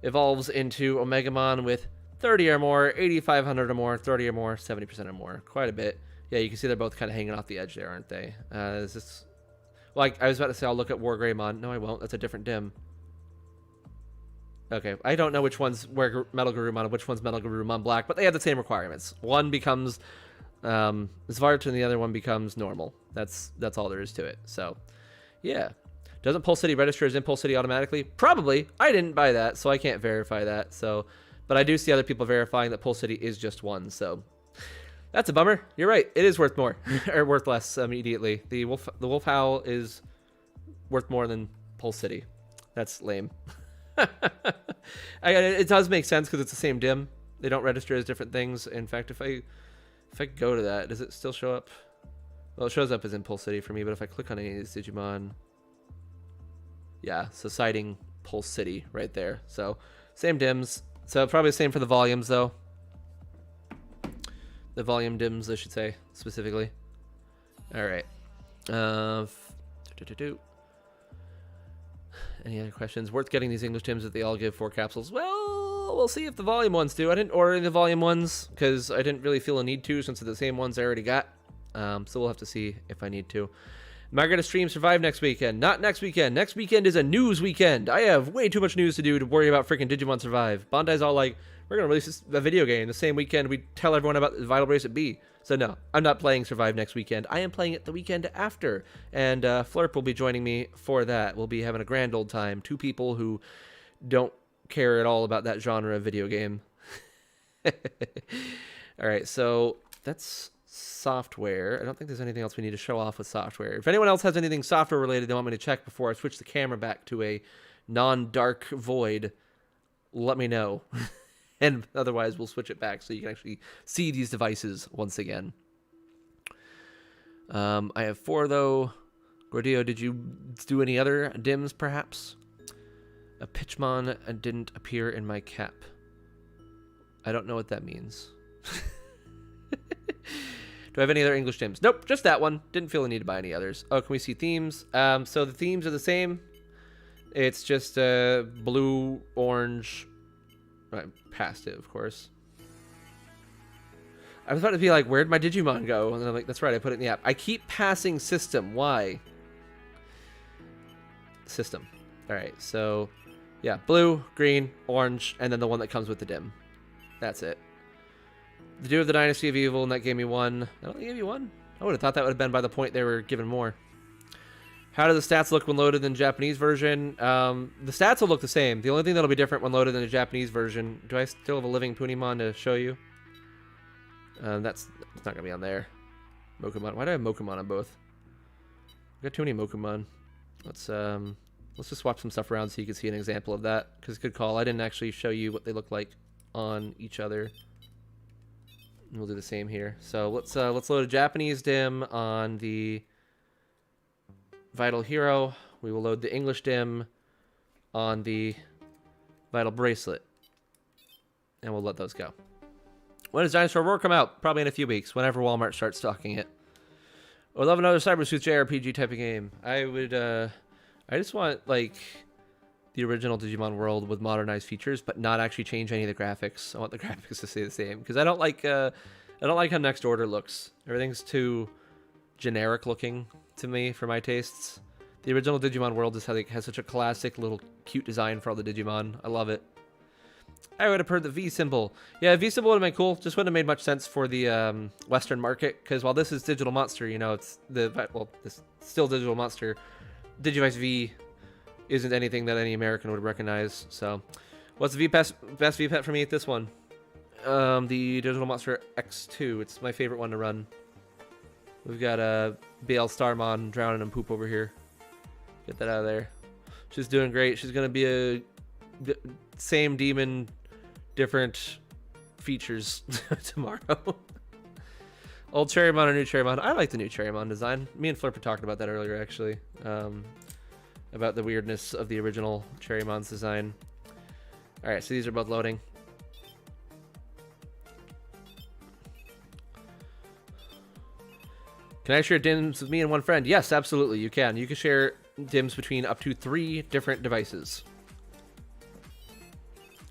evolves into Omegamon with 30 or more, 8,500 or more, 30 or more, 70% or more. Quite a bit. Yeah, you can see they're both kind of hanging off the edge there, aren't they? Is this... Well, I was about to say I'll look at Wargreymon. No, I won't. That's a different dim. Okay, I don't know which one's Metal Garurumon and which one's Metal Garurumon Black, but they have the same requirements. One becomes Zvart and the other one becomes normal. That's all there is to it. So, yeah. Doesn't Pulse City register as Impulse City automatically? Probably. I didn't buy that, so I can't verify that. So, but I do see other people verifying that Pulse City is just one. So, that's a bummer. You're right. It is worth more or worth less immediately. The Wolf Howl is worth more than Pulse City. That's lame. It does make sense because it's the same dim. They don't register as different things. In fact, if I go to that, does it still show up? Well, it shows up as Impulse City for me, but if I click on any of these Digimon, yeah, so citing Pulse City right there. So same dims. So probably the same for the volumes though. The volume dims, I should say specifically. All right. Any other questions? Worth getting these English Tims that they all give 4 capsules? Well, we'll see if the volume ones do. I didn't order any of the volume ones because I didn't really feel a need to since they're the same ones I already got. So we'll have to see if I need to. Am I going to stream Survive next weekend? Not next weekend. Next weekend is a news weekend. I have way too much news to do to worry about freaking Digimon Survive. Bandai's all like, we're going to release a video game the same weekend we tell everyone about Vital Bracelet B. So no, I'm not playing Survive next weekend. I am playing it the weekend after. And Flurp will be joining me for that. We'll be having a grand old time. 2 people who don't care at all about that genre of video game. All right, so that's software. I don't think there's anything else we need to show off with software. If anyone else has anything software related they want me to check before I switch the camera back to a non-dark void, let me know. And otherwise, we'll switch it back so you can actually see these devices once again. I have 4, though. Gordillo, did you do any other dims, perhaps? A Pitchmon didn't appear in my cap. I don't know what that means. Do I have any other English dims? Nope, just that one. Didn't feel the need to buy any others. Oh, can we see themes? So the themes are the same. It's just blue, orange... Right, past it, of course. I was about to be like, where'd my Digimon go? And then I'm like, that's right, I put it in the app. I keep passing system. Why? System. All right, so yeah, blue, green, orange, and then the one that comes with the dim. That's it. The Dew of the Dynasty of Evil, and that gave me 1. I don't think it gave you 1. I would have thought that would have been by the point they were given more. How do the stats look when loaded in the Japanese version? The stats will look the same. The only thing that'll be different when loaded in the Japanese version... Do I still have a living Punimon to show you? That's not going to be on there. Mokumon. Why do I have Mokumon on both? got too many Mokumon. Let's just swap some stuff around so you can see an example of that. Because good call. I didn't actually show you what they look like on each other. And we'll do the same here. So let's load a Japanese dim on the Vital Hero. We will load the English dim on the Vital Bracelet. And we'll let those go. When does Dinosaur Roar come out? Probably in a few weeks, whenever Walmart starts stocking it. I would love another Cybersuits JRPG type of game. I would, I just want, like, the original Digimon world with modernized features, but not actually change any of the graphics. I want the graphics to stay the same, because I don't like how Next Order looks. Everything's too generic looking to me for my tastes. The original Digimon world just has such a classic little cute design for all the Digimon. I love it. I would have heard the V symbol. Yeah, V symbol would have been cool. Just wouldn't have made much sense for the Western market, because while this is Digital Monster, you know, it's this still Digital Monster. Digivice V isn't anything that any American would recognize. So, what's the best VPET for me at this one? The Digital Monster X2. It's my favorite one to run. We've got BL Starmon drowning in poop over here. Get that out of there. She's doing great. She's gonna be a same demon, different features tomorrow. Old Cherrymon or new Cherrymon? I like the new Cherrymon design. Me and Flip were talking about that earlier, actually. About the weirdness of the original Cherrymon's design. Alright, so these are both loading. Can I share DIMMs with me and one friend? Yes, absolutely, you can. You can share DIMMs between up to 3 different devices.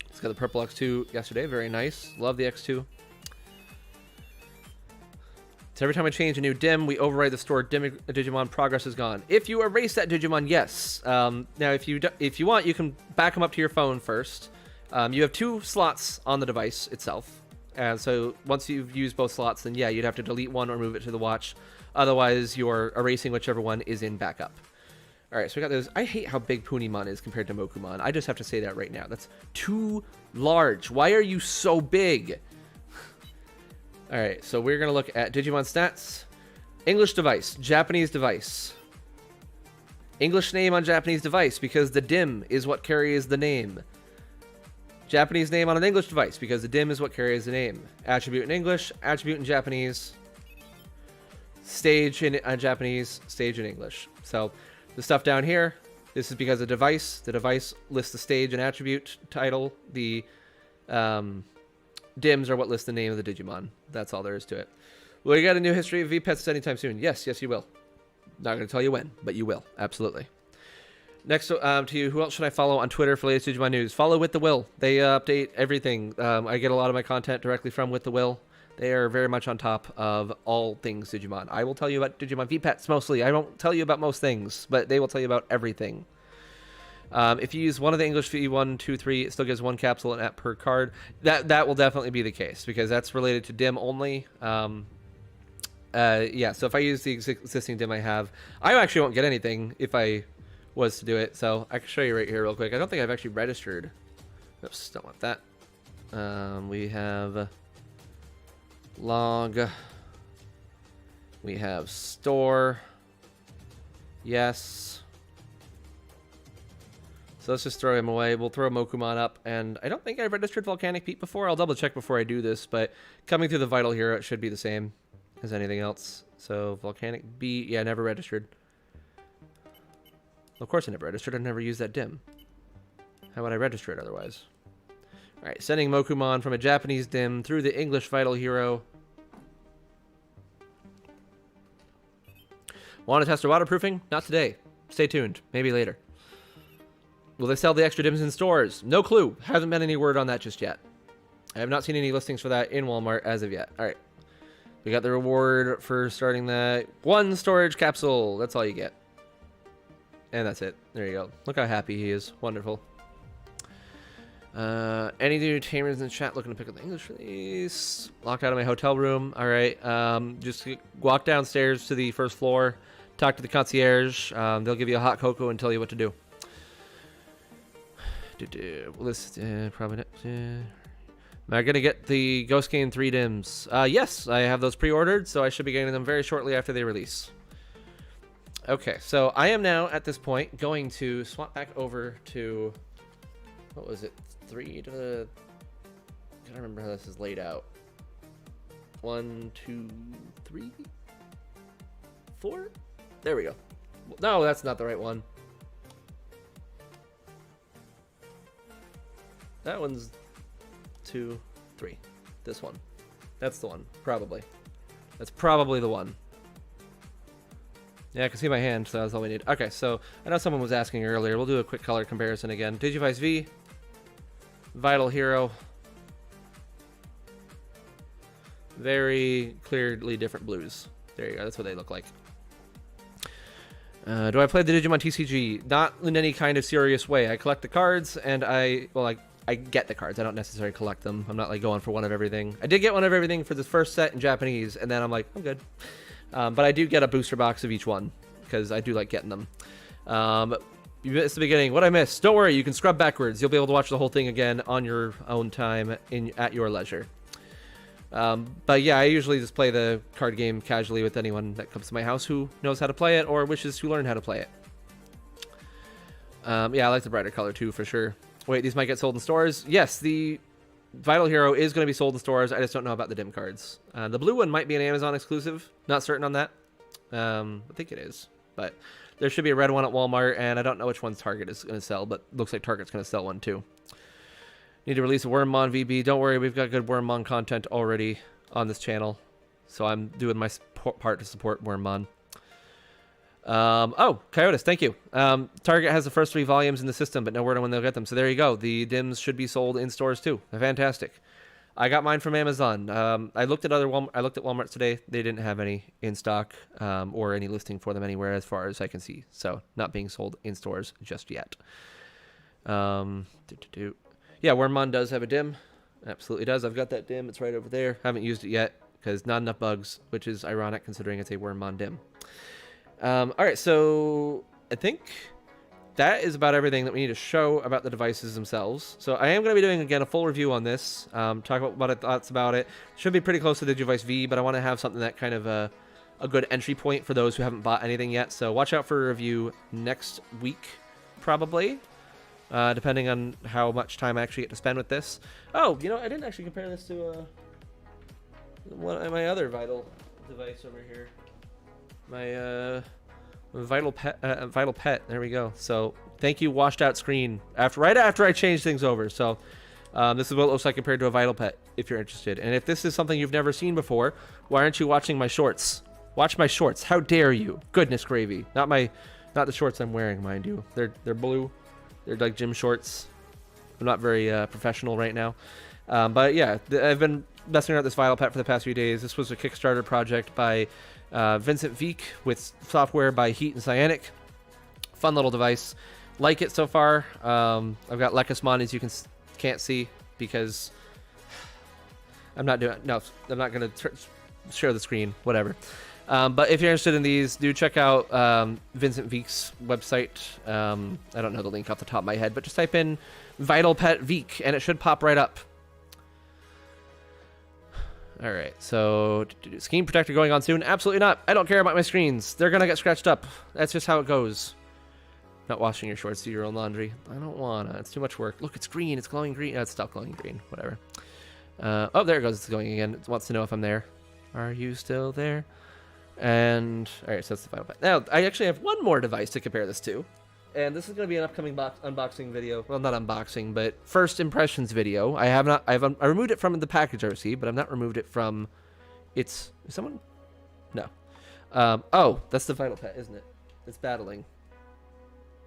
It's got the purple X2 yesterday. Very nice. Love the X2. So every time I change a new dim, we override the stored Digimon. Progress is gone. If you erase that Digimon, yes. Now, if you want, you can back them up to your phone first. You have 2 slots on the device itself. And so once you've used both slots, then yeah, you'd have to delete one or move it to the watch. Otherwise, you're erasing whichever one is in backup. All right, so we got those. I hate how big Punimon is compared to Mokumon. I just have to say that right now. That's too large. Why are you so big? All right, so we're going to look at Digimon stats. English device, Japanese device. English name on Japanese device because the dim is what carries the name. Japanese name on an English device because the dim is what carries the name. Attribute in English, attribute in Japanese. Stage in Japanese, stage in English. So the stuff down here, this is because the device lists the stage and attribute title. The dims are what list the name of the Digimon. That's all there is to it. Will you get a new history of VPETs anytime soon? Yes, you will. Not going to tell you when, but you will. Absolutely. Next to you, who else should I follow on Twitter for latest Digimon news? Follow With The Will. They update everything. I get a lot of my content directly from With The Will. They are very much on top of all things Digimon. I will tell you about Digimon VPETs mostly. I won't tell you about most things, but they will tell you about everything. If you use one of the English V1, 2, 3, it still gives 1 capsule and app per card. That will definitely be the case because that's related to DIM only. Yeah, so if I use the existing DIM I have, I actually won't get anything if I was to do it. So I can show you right here real quick. I don't think I've actually registered. Oops, don't want that. We have log. We have store. Yes. So let's just throw him away. We'll throw Mokumon up, and I don't think I've registered Volcanic Pete before. I'll double check before I do this, but coming through the Vital Hero, it should be the same as anything else. So Volcanic Beat, yeah, never registered. Of course I never registered. I never used that dim. How would I register it otherwise? All right, sending Mokumon from a Japanese dim through the English Vital Hero. Want to test our waterproofing? Not today. Stay tuned. Maybe later. Will they sell the extra dims in stores? No clue. Hasn't been any word on that just yet. I have not seen any listings for that in Walmart as of yet. All right. We got the reward for starting that. 1 storage capsule. That's all you get. And that's it. There you go. Look how happy he is. Wonderful. Any new tamers in the chat looking to pick up the English release? Locked out of my hotel room. All right. Just walk downstairs to the first floor. Talk to the concierge. They'll give you a hot cocoa and tell you what to do. Probably not. Am I gonna get the Ghost Game 3 dims? Yes, I have those pre-ordered, so I should be getting them very shortly after they release. Okay, so I am now at this point going to swap back over to, what was it, 3 to the, I don't remember how this is laid out. 1, 2, 3, 4? There we go. No, that's not the right one. That one's 2, 3. This one. That's the one, probably. That's probably the one. Yeah, I can see my hand, so that's all we need. Okay, so I know someone was asking earlier. We'll do a quick color comparison again. Digivice V, Vital Hero. Very clearly different blues. There you go, that's what they look like. Do I play the Digimon TCG? Not in any kind of serious way. I collect the cards, and I get the cards. I don't necessarily collect them. I'm not like going for one of everything. I did get one of everything for this first set in Japanese, and then I'm like, I'm good. But I do get a booster box of each one, because I do like getting them. You missed the beginning. What I missed? Don't worry, you can scrub backwards. You'll be able to watch the whole thing again on your own time at your leisure. But yeah, I usually just play the card game casually with anyone that comes to my house who knows how to play it or wishes to learn how to play it. Yeah, I like the brighter color too, for sure. Wait, these might get sold in stores? Yes, the Vital Hero is going to be sold in stores. I just don't know about the dim cards. The blue one might be an Amazon exclusive. Not certain on that. I think it is. But there should be a red one at Walmart, and I don't know which one Target is going to sell, but looks like Target's going to sell one too. Need to release a Wormmon VB. Don't worry, we've got good Wormmon content already on this channel. So I'm doing my part to support Wormmon. Oh, Coyotes, thank you. Target has the first 3 volumes in the system, but no word on when they'll get them. So there you go. The DIMs should be sold in stores too. They're fantastic. I got mine from Amazon. I looked at Walmart today. They didn't have any in stock or any listing for them anywhere as far as I can see. So not being sold in stores just yet. Yeah, Wormmon does have a DIM. Absolutely does. I've got that DIM. It's right over there. Haven't used it yet because not enough bugs, which is ironic considering it's a Wormmon DIM. All right, so I think that is about everything that we need to show about the devices themselves. So I am going to be doing, again, a full review on this, talk about what I thoughts about it. Should be pretty close to the Digivice V, but I want to have something that kind of a good entry point for those who haven't bought anything yet. So watch out for a review next week, probably, depending on how much time I actually get to spend with this. Oh, you know, I didn't actually compare this to my other Vital device over here. My Vital Pet. There we go. So thank you, washed out screen. Right after I changed things over. So this is what it looks like compared to a Vital Pet, if you're interested. And if this is something you've never seen before, why aren't you watching my shorts? Watch my shorts. How dare you? Goodness gravy. Not the shorts I'm wearing, mind you. They're blue. They're like gym shorts. I'm not very professional right now. But yeah, I've been messing around with this Vital Pet for the past few days. This was a Kickstarter project by Vincent Veek with software by Heat and Cyanic. Fun little device. Like it so far. I've got Lekismon, as you can't see because I'm not going to share the screen. Whatever. But if you're interested in these, do check out Vincent Veek's website. I don't know the link off the top of my head, but just type in Vital Pet Veek and it should pop right up. All right, so screen protector going on soon? Absolutely not. I don't care about my screens. They're going to get scratched up. That's just how it goes. Not washing your shorts, do your own laundry. I don't want to. It's too much work. Look, it's green. It's glowing green. Oh, it's still glowing green. Whatever. Oh, there it goes. It's going again. It wants to know if I'm there. Are you still there? And, all right, so that's the Vital Pet. Now, I actually have one more device to compare this to. And this is going to be an upcoming unboxing video. Well, not unboxing, but first impressions video. I removed it from the package I received, but I've not removed it from its... Is someone? No. Oh, that's the Vital Pet, isn't it? It's battling.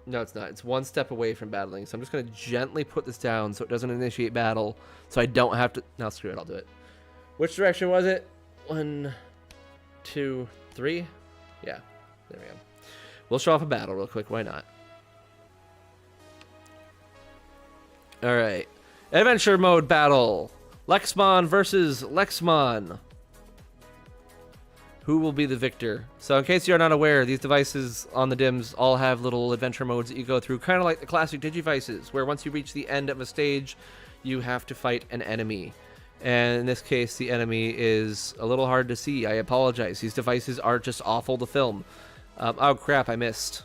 No, it's not. It's one step away from battling. So I'm just going to gently put this down so it doesn't initiate battle. So I don't have to... No, screw it. I'll do it. Which direction was it? 1, 2, 3. Yeah, there we go. We'll show off a battle real quick. Why not? All right. Adventure mode battle. Lexmon versus Lexmon. Who will be the victor? So in case you're not aware, these devices on the DIMs all have little adventure modes that you go through, kind of like the classic Digivices, where once you reach the end of a stage, you have to fight an enemy. And in this case, the enemy is a little hard to see. I apologize. These devices are just awful to film. Oh crap, I missed.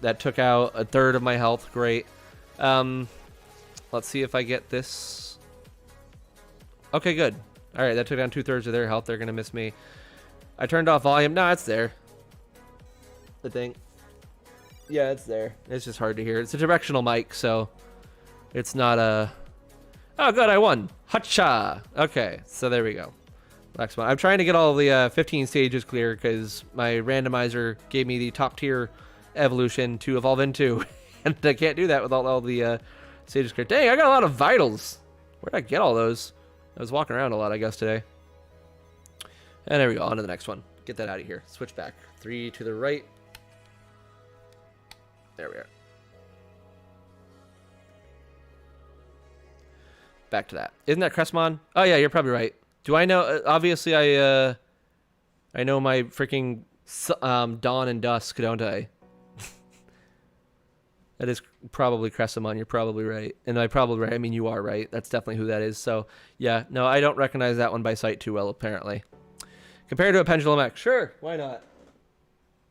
That took out a third of my health. Great. Let's see if I get this. Okay, good. All right, that took down 2/3 of their health. They're gonna miss me. I turned off volume. No, it's there. I think. Yeah, it's there. It's just hard to hear. It's a directional mic, so it's not a... Oh, good, I won. Hacha. Okay, so there we go. Next one. I'm trying to get all the 15 stages clear because my randomizer gave me the top tier evolution to evolve into. And I can't do that with all the stages clear. Dang, I got a lot of vitals. Where'd I get all those? I was walking around a lot, I guess, today. And there we go. On to the next one. Get that out of here. Switch back. 3 to the right. There we are. Back to that. Isn't that Crestmon? Oh yeah, you're probably right. Do I know? Obviously, I know my freaking dawn and dusk, don't I? That is probably Cressamon. You're probably right, and I mean, you are right. That's definitely who that is. So yeah, no, I don't recognize that one by sight too well, apparently. Compared to a Pendulum X, sure, why not?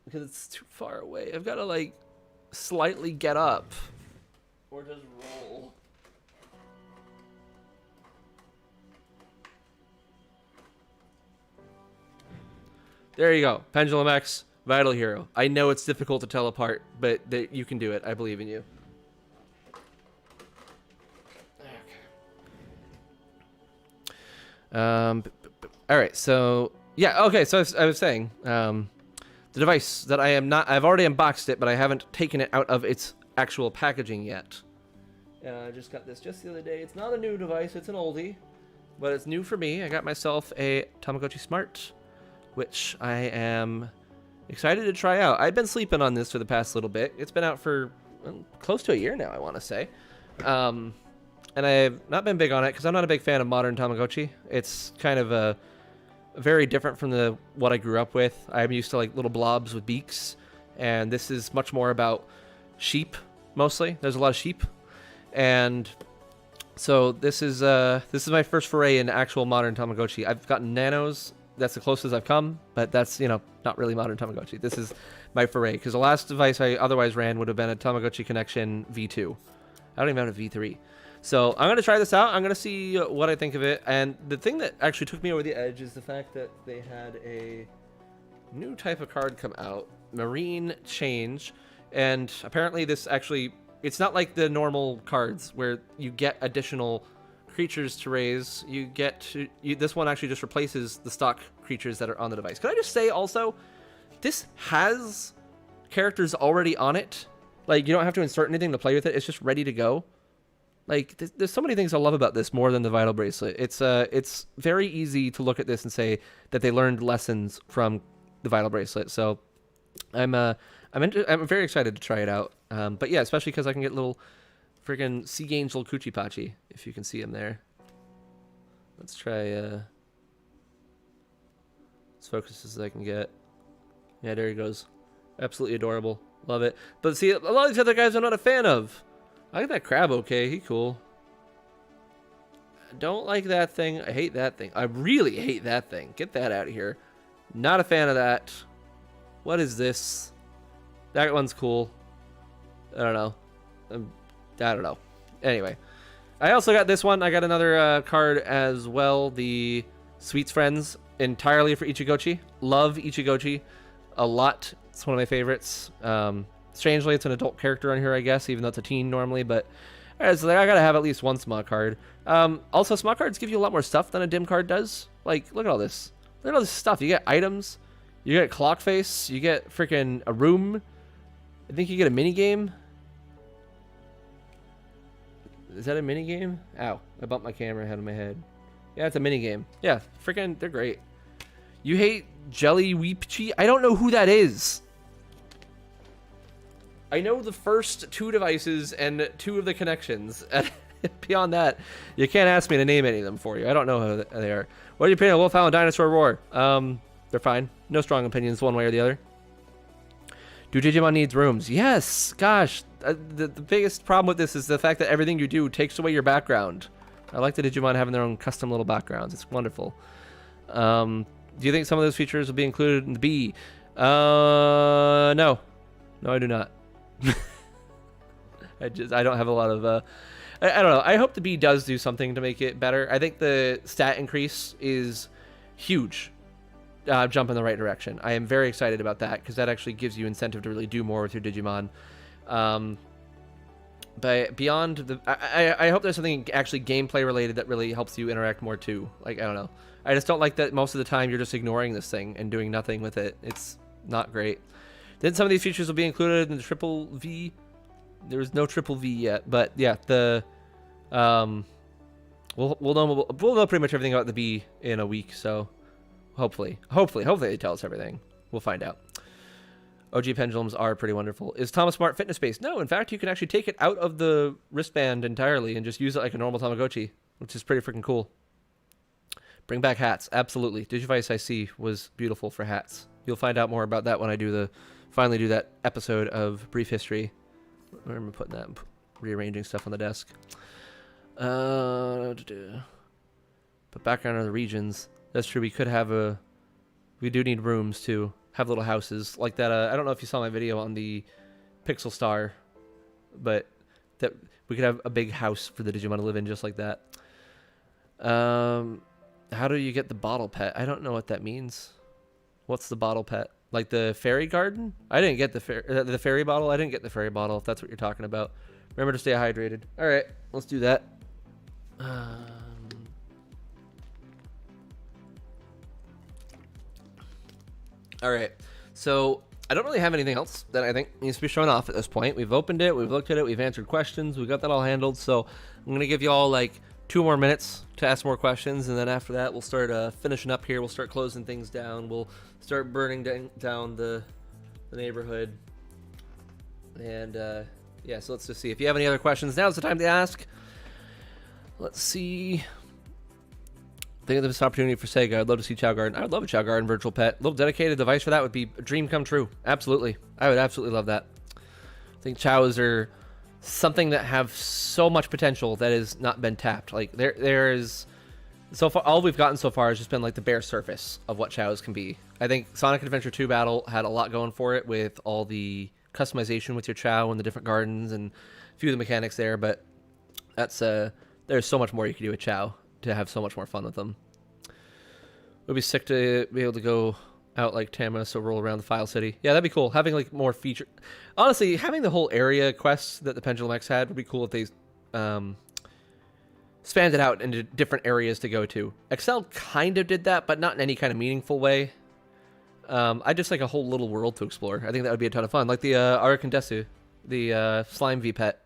Because it's too far away. I've got to like slightly get up, or just roll. There you go. Pendulum X, Vital Hero. I know it's difficult to tell apart, but you can do it. I believe in you. Okay. All right, so... Yeah, okay, so I was saying... the device that I am not... I've already unboxed it, but I haven't taken it out of its actual packaging yet. I just got this just the other day. It's not a new device, it's an oldie. But it's new for me. I got myself a Tamagotchi Smart, which I am excited to try out. I've been sleeping on this for the past little bit. It's been out for close to a year now, I want to say. And I've not been big on it because I'm not a big fan of modern Tamagotchi. It's kind of very different from what I grew up with. I'm used to like little blobs with beaks, and this is much more about sheep, mostly. There's a lot of sheep. And so this is my first foray in actual modern Tamagotchi. I've gotten nanos. That's the closest I've come, but that's, you know, not really modern Tamagotchi. This is my foray, because the last device I otherwise ran would have been a Tamagotchi Connection V2. I don't even have a V3. So I'm going to try this out. I'm going to see what I think of it. And the thing that actually took me over the edge is the fact that they had a new type of card come out, Marine Change. And apparently this actually, it's not like the normal cards where you get additional creatures to raise. This one actually just replaces the stock creatures that are on the device. Could I just say also, this has characters already on it. Like, you don't have to insert anything to play with it. It's just ready to go. Like, there's so many things I love about this more than the Vital Bracelet. It's very easy to look at this and say that they learned lessons from the Vital Bracelet. So I'm very excited to try it out. But yeah, especially because I can get little friggin' Sea Angel Coochie Pachi, if you can see him there. Let's try, as focused as I can get. Yeah, there he goes. Absolutely adorable. Love it. But see, a lot of these other guys I'm not a fan of. I like that crab, okay. He cool. I don't like that thing. I hate that thing. I really hate that thing. Get that out of here. Not a fan of that. What is this? That one's cool. I don't know. I don't know. Anyway, I also got this one. I got another card as well. The Sweets Friends, entirely for Ichigochi. Love Ichigochi a lot. It's one of my favorites. Strangely, it's an adult character on here, I guess, even though it's a teen normally. But so I gotta have at least one small card. Also, small cards give you a lot more stuff than a dim card does. Like, look at all this. Look at all this stuff. You get items. You get clock face. You get freaking a room. I think you get a mini game. Is that a mini game? Ow, I bumped my camera ahead of my head. Yeah, it's a mini game. Yeah, freaking, they're great. You hate Jelly Weepchi? I don't know who that is. I know the first 2 devices and 2 of the connections. Beyond that, you can't ask me to name any of them for you. I don't know who they are. What do you think of Wolfhound Dinosaur Roar? They're fine. No strong opinions one way or the other. Do Digimon needs rooms? Yes! Gosh, the biggest problem with this is the fact that everything you do takes away your background. I like the Digimon having their own custom little backgrounds. It's wonderful. Do you think some of those features will be included in the B? No, I do not. I don't have a lot of I don't know. I hope the bee does do something to make it better. I think the stat increase is huge. Jump in the right direction. I am very excited about that because that actually gives you incentive to really do more with your Digimon. But beyond the, I hope there's something actually gameplay related that really helps you interact more too. Like, I don't know. I just don't like that most of the time you're just ignoring this thing and doing nothing with it. It's not great. Then some of these features will be included in the triple V. There was no triple V yet, but yeah, the we'll know pretty much everything about the B in a week. So hopefully they tell us everything. We'll find out. OG pendulums are pretty wonderful. Is Tama Smart fitness based? No, in fact, you can actually take it out of the wristband entirely and just use it like a normal Tamagotchi, which is pretty freaking cool. Bring back hats, absolutely. Digivice IC was beautiful for hats. You'll find out more about that when I finally do that episode of Brief History. Where am I putting that? Rearranging stuff on the desk. But background on the regions. That's true. We do need rooms to have little houses like that. I don't know if you saw my video on the Pixel Star, but that we could have a big house for the Digimon to live in just like that. How do you get the bottle pet? I don't know what that means. What's the bottle pet? Like the fairy garden? I didn't get the fairy bottle. I didn't get the fairy bottle, if that's what you're talking about. Remember to stay hydrated. All right, let's do that. All right, so I don't really have anything else that I think needs to be shown off at this point. We've opened it, we've looked at it, we've answered questions, we got that all handled. So I'm gonna give you all like 2 more minutes to ask more questions, and then after that we'll start finishing up here. We'll start closing things down. We'll start burning down the neighborhood. And yeah, so let's just see. If you have any other questions, now's the time to ask. Let's see. Think of this opportunity for Sega. I'd love to see Chow Garden. I would love a Chow Garden virtual pet. A little dedicated device for that would be a dream come true. Absolutely. I would absolutely love that. I think Chows are something that have so much potential that has not been tapped. Like there is so far, all we've gotten so far has just been like the bare surface of what Chows can be. I think Sonic Adventure 2 Battle had a lot going for it with all the customization with your Chow and the different gardens and a few of the mechanics there, but that's there's so much more you can do with Chow to have so much more fun with them. It would be sick to be able to go out like Tama, so roll around the File City. Yeah, that'd be cool. Having like more feature. Honestly, having the whole area quests that the Pendulum X had would be cool if they spanned it out into different areas to go to. Excel kind of did that, but not in any kind of meaningful way. I just like a whole little world to explore. I think that would be a ton of fun. Like the Arakandesu, the Slime V pet.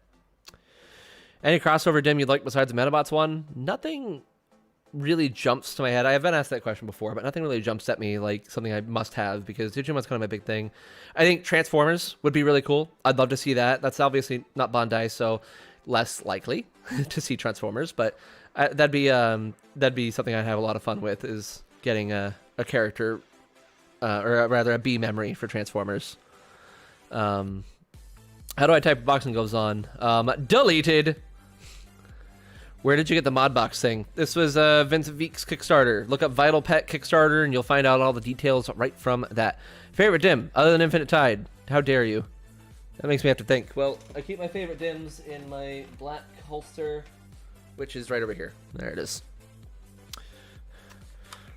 Any crossover dim you'd like besides the Metabots one? Nothing really jumps to my head. I have been asked that question before, but nothing really jumps at me like something I must have, because Digimon's kind of my big thing. I think Transformers would be really cool. I'd love to see that. That's obviously not Bandai, so less likely to see Transformers, but that'd be something I'd have a lot of fun with, is getting a character, or rather a B memory for Transformers. How do I type boxing gloves on? Deleted. Where did you get the mod box thing? This was Vincent Veek's Kickstarter. Look up Vital Pet Kickstarter and you'll find out all the details right from that. Favorite dim other than Infinite Tide? How dare you? That makes me have to think. Well, I keep my favorite dims in my black holster, which is right over here. There it is.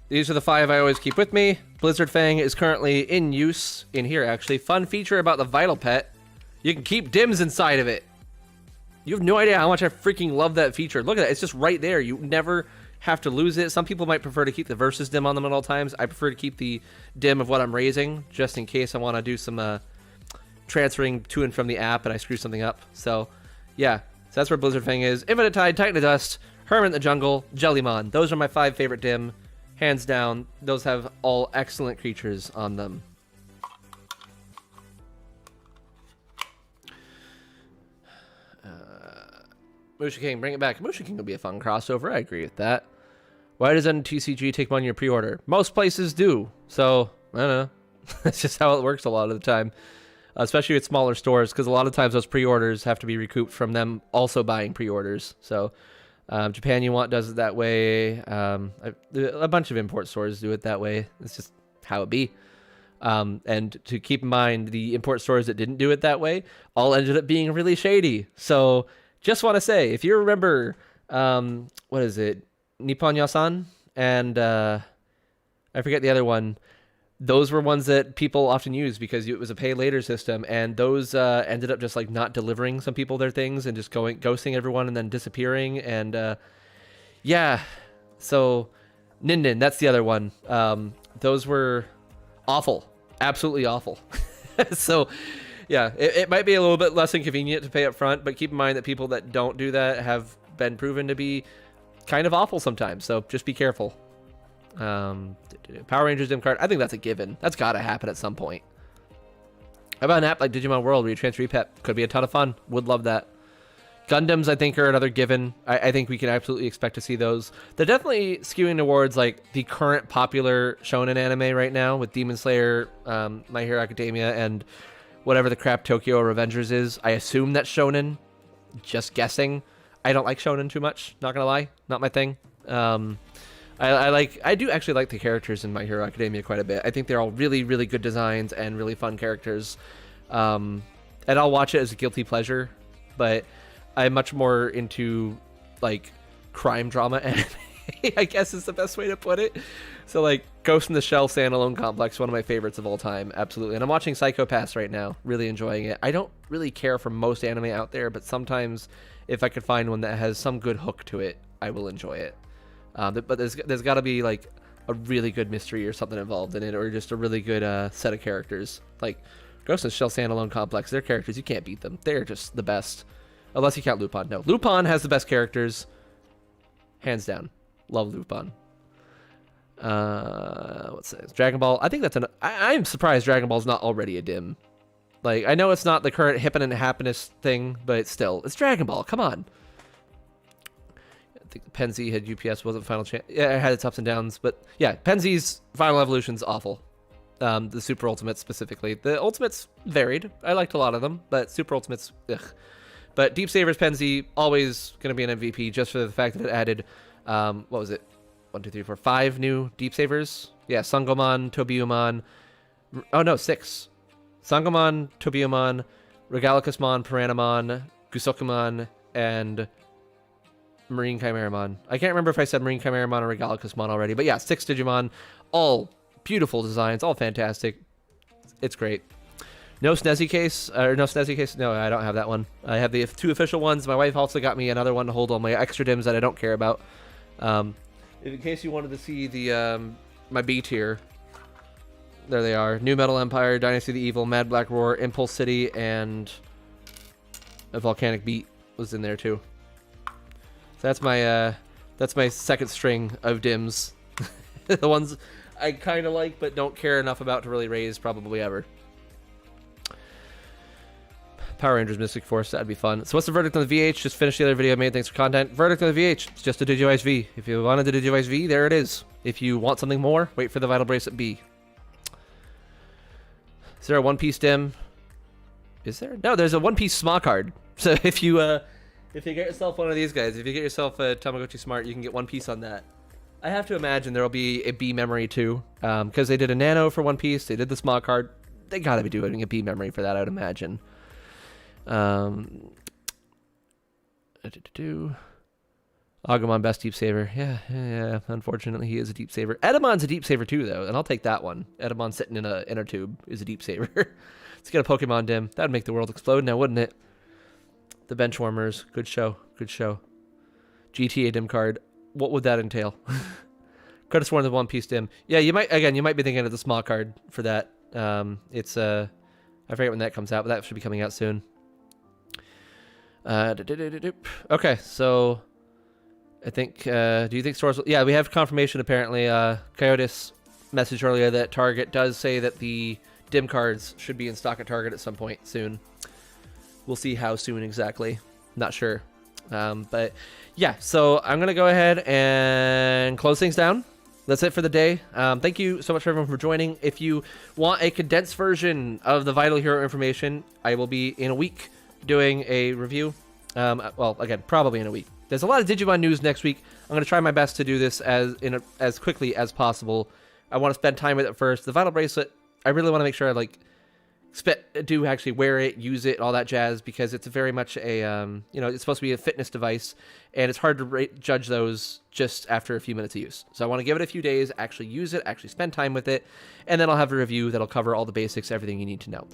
These are the 5 I always keep with me. Blizzard Fang is currently in use in here, actually. Fun feature about the Vital Pet: you can keep dims inside of it. You have no idea how much I freaking love that feature. Look at that. It's just right there. You never have to lose it. Some people might prefer to keep the versus dim on them at all times. I prefer to keep the dim of what I'm raising, just in case I want to do some transferring to and from the app and I screw something up. So, yeah. So that's where Blizzard Fang is. Infinite Tide, Titan of Dust, Hermit in the Jungle, Jellymon. Those are my 5 favorite dim. Hands down. Those have all excellent creatures on them. Musha King, bring it back. Musha King will be a fun crossover. I agree with that. Why does NTCG take money in pre-order? Most places do. So, I don't know. That's just how it works a lot of the time. Especially with smaller stores, because a lot of times those pre-orders have to be recouped from them also buying pre-orders. So, Japan You Want does it that way. A bunch of import stores do it that way. It's just how it be. And to keep in mind, the import stores that didn't do it that way all ended up being really shady. So just want to say, if you remember, what is it, Nippon Yasan and I forget the other one. Those were ones that people often use because it was a pay later system, and those ended up just like not delivering some people their things and just ghosting everyone and then disappearing. And yeah, so Nin, that's the other one. Those were awful, absolutely awful. So yeah, it might be a little bit less inconvenient to pay up front, but keep in mind that people that don't do that have been proven to be kind of awful sometimes. So just be careful. Power Rangers dim card, I think that's a given. That's got to happen at some point. How about an app like Digimon World where you transfer pet? Could be a ton of fun. Would love that. Gundams, I think, are another given. I think we can absolutely expect to see those. They're definitely skewing towards like the current popular shonen anime right now with Demon Slayer, My Hero Academia, and whatever the crap Tokyo Revengers is. I assume that's shonen. Just guessing. I don't like shonen too much. Not gonna lie, not my thing. I do actually like the characters in My Hero Academia quite a bit. I think they're all really, really good designs and really fun characters. And I'll watch it as a guilty pleasure, but I'm much more into like crime drama anime, I guess is the best way to put it. So like Ghost in the Shell standalone complex, one of my favorites of all time, absolutely. And I'm watching Psycho Pass right now, really enjoying it. I don't really care for most anime out there, but sometimes if I could find one that has some good hook to it, I will enjoy it. But there's got to be like a really good mystery or something involved in it, or just a really good set of characters. Like Ghost in the Shell standalone complex, their characters, you can't beat them. They're just the best. Unless you count Lupin. No, Lupin has the best characters. Hands down. Love Lupin. What's this? Dragon Ball. I think that's I'm surprised Dragon Ball's not already a dim. Like, I know it's not the current hippin' and happiness thing, but still, it's Dragon Ball. Come on. I think Penzi had UPS, wasn't Final Champ. Yeah, it had its ups and downs, but yeah, Penzi's Final Evolution's awful. The Super Ultimates specifically. The Ultimates varied. I liked a lot of them, but Super Ultimates, ugh. But Deep Savers Penzi, always going to be an MVP just for the fact that it added, what was it? 1, 2, 3, 4, 5 new Deep Savers? Yeah, Sangomon, Tobyumon. Oh no, 6. Sangomon, Tobyumon, Regalicusmon, Piranhamon, Gusokumon, and Marine Chimeramon. I can't remember if I said Marine Chimeramon or Regalicusmon already, but yeah, 6 Digimon, all beautiful designs, all fantastic. It's great. No Snezzy case, or no Snezzy case. No, I don't have that one. I have the 2 official ones. My wife also got me another one to hold all my extra dims that I don't care about. In case you wanted to see the my B tier, there they are: New Metal Empire, Dynasty of the Evil, Mad Black Roar, Impulse City, and a Volcanic Beat was in there too. So that's my second string of dims. The ones I kind of like but don't care enough about to really raise probably ever. Power Rangers Mystic Force, that'd be fun. So what's the verdict on the VH? Just finished the other video I made, thanks for content. Verdict on the VH, it's just a Digivice V. If you wanted the Digivice V, there it is. If you want something more, wait for the Vital Bracelet B. Is there a One Piece dim? Is there? No, there's a One Piece SMA card. So if you get yourself one of these guys, if you get yourself a Tamagotchi Smart, you can get One Piece on that. I have to imagine there'll be a B memory too, because they did a Nano for One Piece, they did the SMA card. They gotta be doing a B memory for that, I would imagine. Agumon best Deep Saver. Yeah. Unfortunately, he is a Deep Saver. Edamon's a Deep Saver too, though, and I'll take that one. Edamon sitting in a inner tube is a Deep Saver. Let's get a Pokemon dim. That'd make the world explode now, wouldn't it? The Benchwarmers. Good show. Good show. GTA dim card. What would that entail? Could have sworn the One Piece dim. Yeah, you might be thinking of the small card for that. It's I forget when that comes out, but that should be coming out soon. Okay, so I think, do you think stores... Yeah, we have confirmation, apparently. Coyotes messaged earlier that Target does say that the dim cards should be in stock at Target at some point soon. We'll see how soon exactly. Not sure. But yeah, so I'm going to go ahead and close things down. That's it for the day. Thank you so much for everyone for joining. If you want a condensed version of the Vital Hero information, I will be in a week doing a review. Well, again, probably in a week. There's a lot of Digimon news next week. I'm going to try my best to do this as quickly as possible. I want to spend time with it first. The Vital Bracelet, I really want to make sure I like do actually wear it, use it, all that jazz, because it's very much a, you know, it's supposed to be a fitness device, and it's hard to judge those just after a few minutes of use. So I want to give it a few days, actually use it, actually spend time with it, and then I'll have a review that'll cover all the basics, everything you need to know.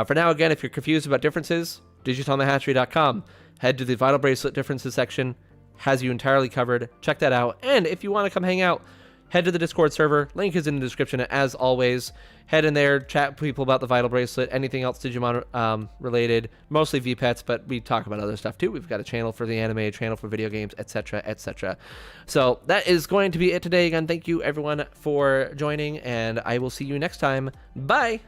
For now, again, if you're confused about differences, digitalmahatchery.com. Head to the Vital Bracelet differences section, has you entirely covered. Check that out. And if you want to come hang out, head to the Discord server. Link is in the description as always. Head in there, chat with people about the Vital Bracelet, anything else Digimon related, mostly VPets, but we talk about other stuff too. We've got a channel for the anime, a channel for video games, etc., etc. So that is going to be it today. Again, thank you everyone for joining, and I will see you next time. Bye!